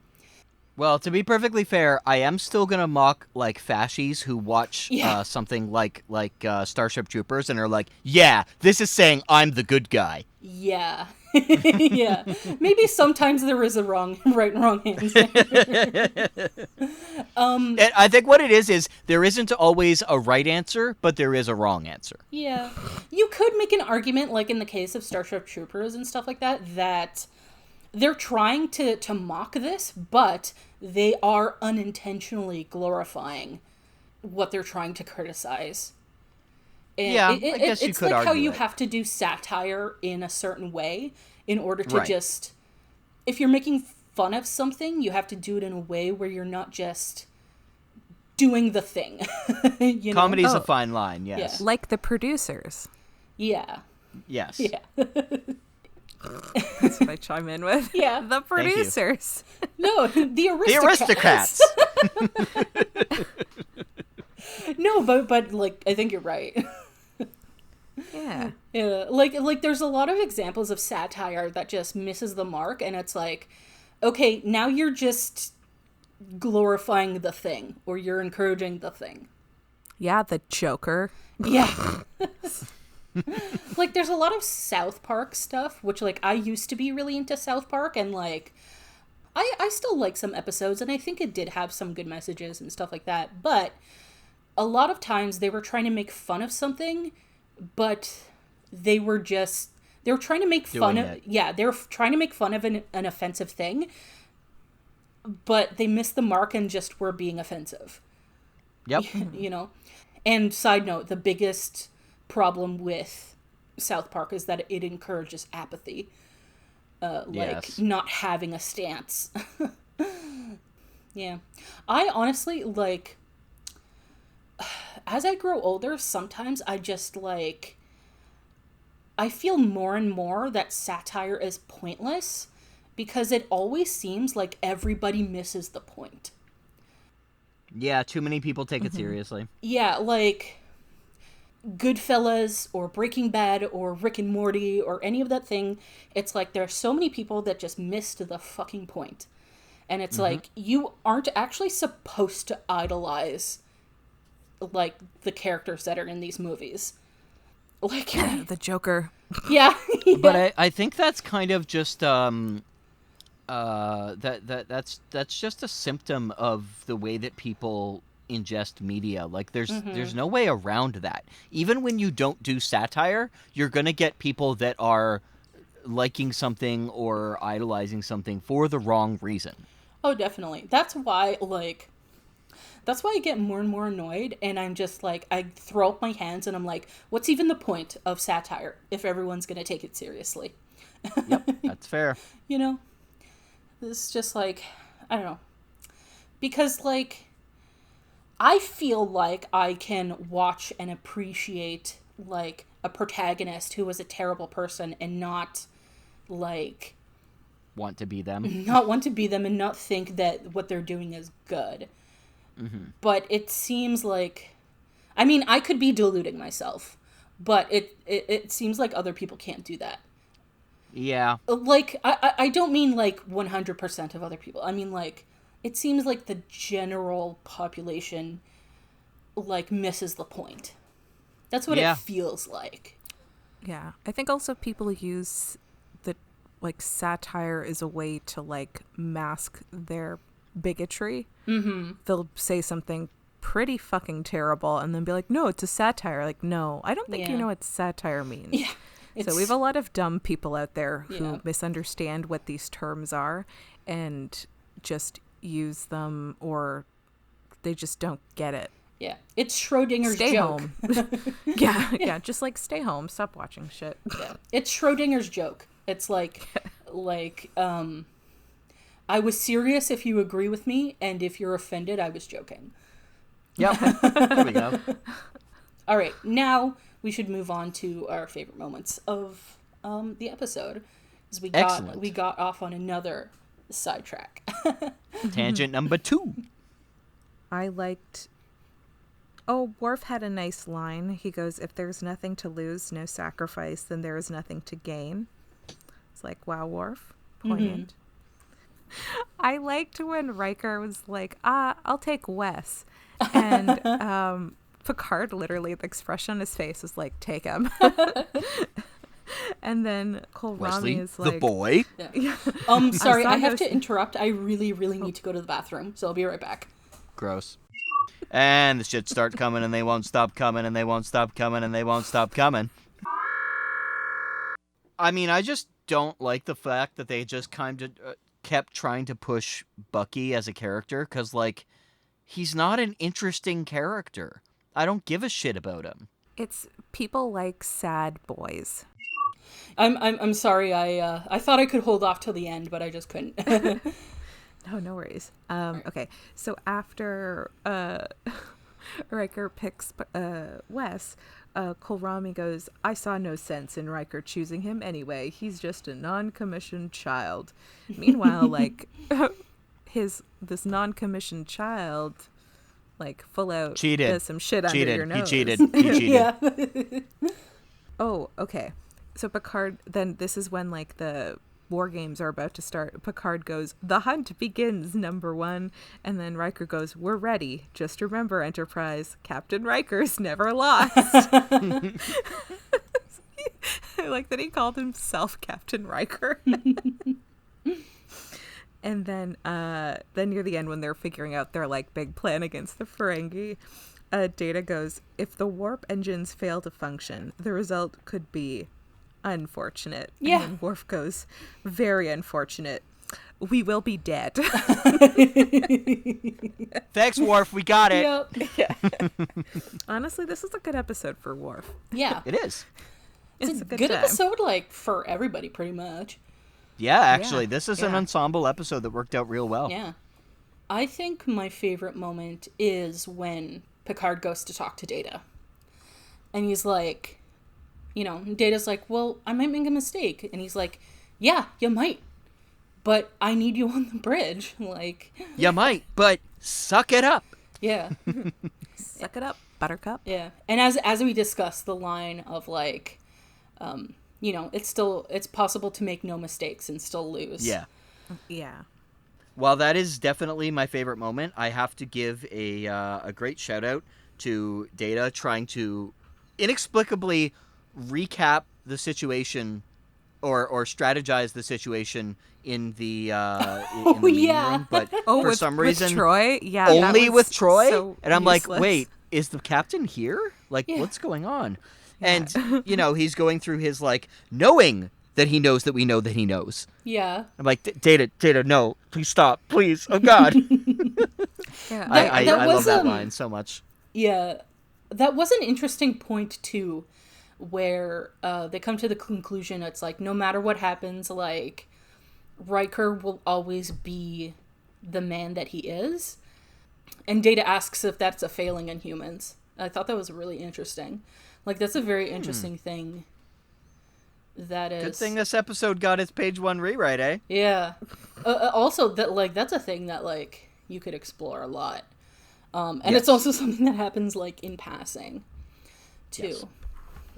Well, to be perfectly fair, I am still gonna mock, like, fascies who watch something like Starship Troopers and are like, yeah, this is saying I'm the good guy. Yeah. Yeah. Maybe sometimes there is a right and wrong answer. And I think what it is there isn't always a right answer, but there is a wrong answer. Yeah. You could make an argument, like in the case of Starship Troopers and stuff like that, that they're trying to mock this, but they are unintentionally glorifying what they're trying to criticize. And Yeah, I guess you it's could like how argue you it. have to do satire in a certain way in order to Right. just... If you're making fun of something, you have to do it in a way where you're not just doing the thing. You know? Comedy's Oh. a fine line, yes. Like the producers. Yeah. Yes. Yeah. That's what I chime in with. Yeah. The you. producers. No, the The aristocrats. aristocrats. No, but like, I think you're right. Yeah. Yeah, like there's a lot of examples of satire that just misses the mark, and it's like, okay, now you're just glorifying the thing, or you're encouraging the thing. Yeah, the Joker. Yeah. Like, there's a lot of South Park stuff, which, like, I used to be really into South Park, and, like, I still like some episodes, and I think it did have some good messages and stuff like that, but a lot of times they were trying to make fun of something, but they were trying to make fun Doing of... it. Yeah, they were trying to make fun of an offensive thing, but they missed the mark and just were being offensive. Yep. You know? And side note, the biggest problem with South Park is that it encourages apathy. Yes. Not having a stance. Yeah. I honestly, like, as I grow older, sometimes I just, like, I feel more and more that satire is pointless because it always seems like everybody misses the point. Yeah, too many people take it seriously. Yeah, like Goodfellas or Breaking Bad or Rick and Morty or any of that thing, it's like there are so many people that just missed the fucking point. And it's like, you aren't actually supposed to idolize, like, the characters that are in these movies. Like, The Joker. yeah. But I think that's kind of just that's just a symptom of the way that people ingest media. Like there's no way around that. Even when you don't do satire, you're gonna get people that are liking something or idolizing something for the wrong reason. Oh, definitely. That's why I get more and more annoyed, and I'm just like, I throw up my hands and I'm like, what's even the point of satire if everyone's gonna take it seriously? Yep, that's fair. You know? It's just like, I don't know. Because, like, I feel like I can watch and appreciate, like, a protagonist who was a terrible person and not, like, Want to be them. not want to be them and not think that what they're doing is good. But it seems like, I mean, I could be deluding myself, but it seems like other people can't do that. Yeah. Like, I don't mean, like, 100% of other people. I mean, like, it seems like the general population, like, misses the point. That's what Yeah. it feels like. Yeah. I think also people use the, like, satire as a way to, like, mask their bigotry. Mm-hmm. They'll say something pretty fucking terrible and then be like, no, it's a satire. Like, no, I don't think you Yeah. know what satire means. Yeah. So we have a lot of dumb people out there who Yeah. misunderstand what these terms are and just use them, or they just don't get it. Yeah. It's Schrodinger's Stay joke. home. Yeah, just like stay home, stop watching shit. Yeah. It's Schrodinger's joke. It's like, I was serious if you agree with me, and if you're offended, I was joking. Yep. There we go. All right, now we should move on to our favorite moments of the episode, because Excellent. we got off on another sidetrack. Tangent number 2. I liked... Oh, Worf had a nice line. He goes, if there's nothing to lose, no sacrifice, then there is nothing to gain. It's like, wow, Worf. Poignant. I liked when Riker was like, I'll take Wes. And Picard, literally, the expression on his face was like, take him. And then Kohlrami Wesley, is like, the boy. Yeah. Sorry, saw I have those- to interrupt. I really, really need to go to the bathroom, so I'll be right back. Gross. And the shit starts coming, and they won't stop coming, and they won't stop coming, and they won't stop coming. I mean, I just don't like the fact that they just kind of kept trying to push Bucky as a character, because, like, he's not an interesting character. I don't give a shit about him. it's people like sad boys. I'm sorry. I thought I could hold off till the end, but I just couldn't. Oh, no worries. Okay, so after Riker picks Wes, Kohlrami goes, I saw no sense in Riker choosing him anyway. He's just a non-commissioned child. Meanwhile, like, this non-commissioned child, like, full out Cheated. does some shit under your nose. He cheated. He cheated. Yeah. Oh, okay. So Picard, then this is when, like, the war games are about to start. Picard goes, the hunt begins, number one. And then Riker goes, we're ready. Just remember, Enterprise, Captain Riker's never lost. I like that he called himself Captain Riker. And then near the end, when they're figuring out their, like, big plan against the Ferengi, Data goes, if the warp engines fail to function, the result could be unfortunate. Yeah. And then Worf goes, very unfortunate. We will be dead. Thanks, Worf. We got it. Yep. Honestly, this is a good episode for Worf. Yeah. It is. It's a good good time. episode, like, for everybody, pretty much. Yeah, actually, this is an yeah. ensemble episode that worked out real well. Yeah. I think my favorite moment is when Picard goes to talk to Data. And he's like, you know, Data's like, well, I might make a mistake. And he's like, yeah, you might. But I need you on the bridge. Like, You might, but suck it up. yeah. Suck it up, Buttercup. Yeah. And as we discussed, the line of, like, you know, it's possible to make no mistakes and still lose. Yeah. Yeah. While that is definitely my favorite moment, I have to give a great shout out to Data trying to inexplicably recap the situation or strategize the situation in the meeting yeah. room, but Oh, for with, some with reason Troy? Yeah. that only was with Troy, so and I'm like, useless. wait, is the captain here? Like, Yeah. what's going on? And you know, he's going through his, like, knowing that he knows that we know that he knows. Yeah. I'm like, Data, no, please stop, please, oh God. Yeah. I That love was, that line so much. Yeah, that was an interesting point too, where they come to the conclusion it's like no matter what happens, like Riker will always be the man that he is, and Data asks if that's a failing in humans. I thought that was really interesting. Like that's a very interesting thing. That is Good thing this episode got its page 1 rewrite, eh? Yeah. Also, that like that's a thing that like you could explore a lot, and Yes. it's also something that happens like in passing, too. Yes.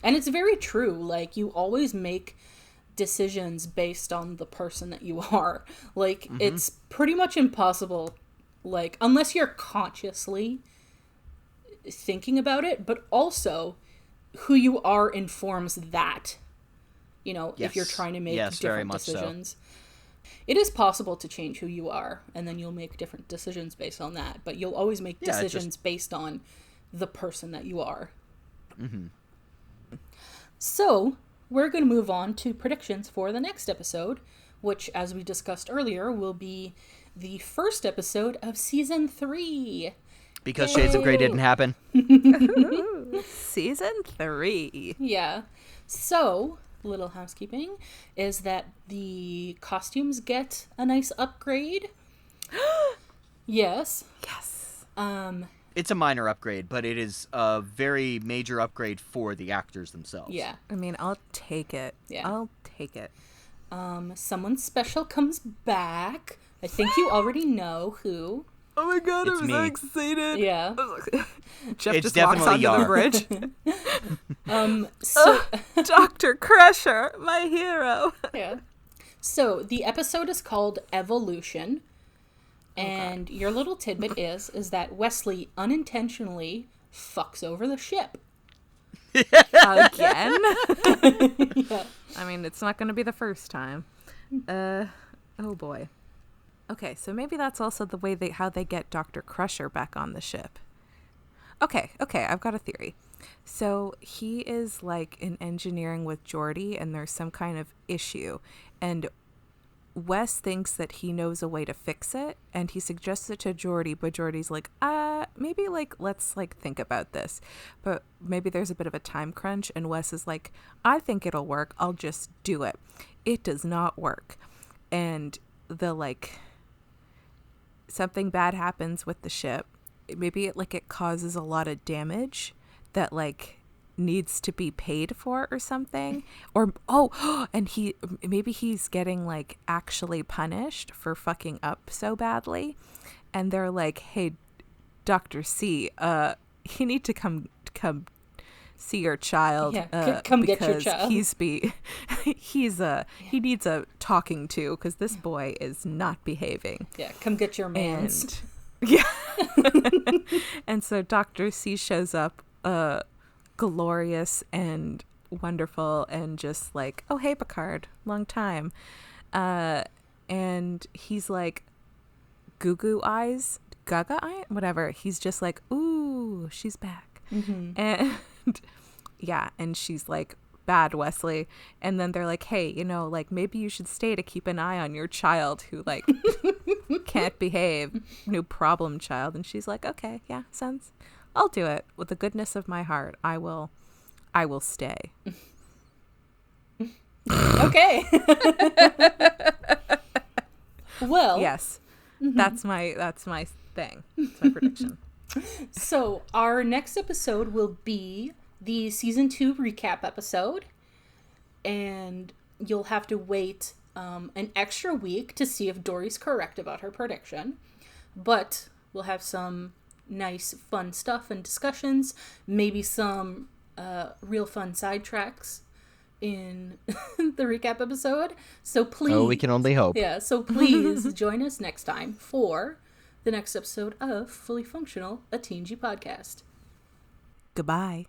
And it's very true. Like you always make decisions based on the person that you are. Like it's pretty much impossible, like unless you're consciously thinking about it, but also who you are informs that. You know, if you're Yes. trying to make Yes, very different much so. decisions. It is possible to change who you are, and then you'll make different decisions based on that. But you'll always make Yeah, it just- decisions based on the person that you are. So, we're going to move on to predictions for the next episode, which, as we discussed earlier, will be the first episode of Season 3. Because Shades of Grey didn't happen. Season 3. Yeah. So, little housekeeping is that the costumes get a nice upgrade. Yes. Yes. It's a minor upgrade, but it is a very major upgrade for the actors themselves. Yeah. I mean, I'll take it. Yeah. I'll take it. Someone special comes back. I think you already know who. Oh my god, It's I'm so me. excited. Yeah. Jeff It's just walks definitely onto the Yar. bridge. So Dr. Crusher, my hero. yeah. So the episode is called Evolution. And your little tidbit is that Wesley unintentionally fucks over the ship. Again? Yeah. I mean, it's not going to be the first time. Oh boy. Okay, so maybe that's also the way how they get Dr. Crusher back on the ship. Okay, I've got a theory. So he is like in engineering with Geordi, and there's some kind of issue, and Wes thinks that he knows a way to fix it, and he suggests it to Geordi, but Geordi's like, maybe like let's like think about this, but maybe there's a bit of a time crunch, and Wes is like, I think it'll work, I'll just do it. It does not work, and the like something bad happens with the ship. Maybe it causes a lot of damage that like needs to be paid for or something, or and maybe he's getting like actually punished for fucking up so badly, and they're like, hey, Dr. C, you need to come see your child. Come get your child. He needs a talking to, because this boy is not behaving. Yeah, come get your mans. And yeah. And so Dr. C shows up, glorious and wonderful, and just like, oh, hey, Picard, long time. And he's like, goo eyes, gaga eye, whatever. He's just like, ooh, she's back. Mm-hmm. And yeah, and she's like, bad, Wesley. And then they're like, hey, like maybe you should stay to keep an eye on your child who like can't behave, no problem child. And she's like, okay, yeah, sense, I'll do it with the goodness of my heart. I will stay. Okay. Well, yes. Mm-hmm. That's my thing. That's my prediction. So our next episode will be the season 2 recap episode, and you'll have to wait an extra week to see if Dory's correct about her prediction, but we'll have some nice fun stuff and discussions, maybe some real fun sidetracks in the recap episode. So please, we can only hope. Yeah, so please join us next time for the next episode of Fully Functional, a TNG podcast. Goodbye.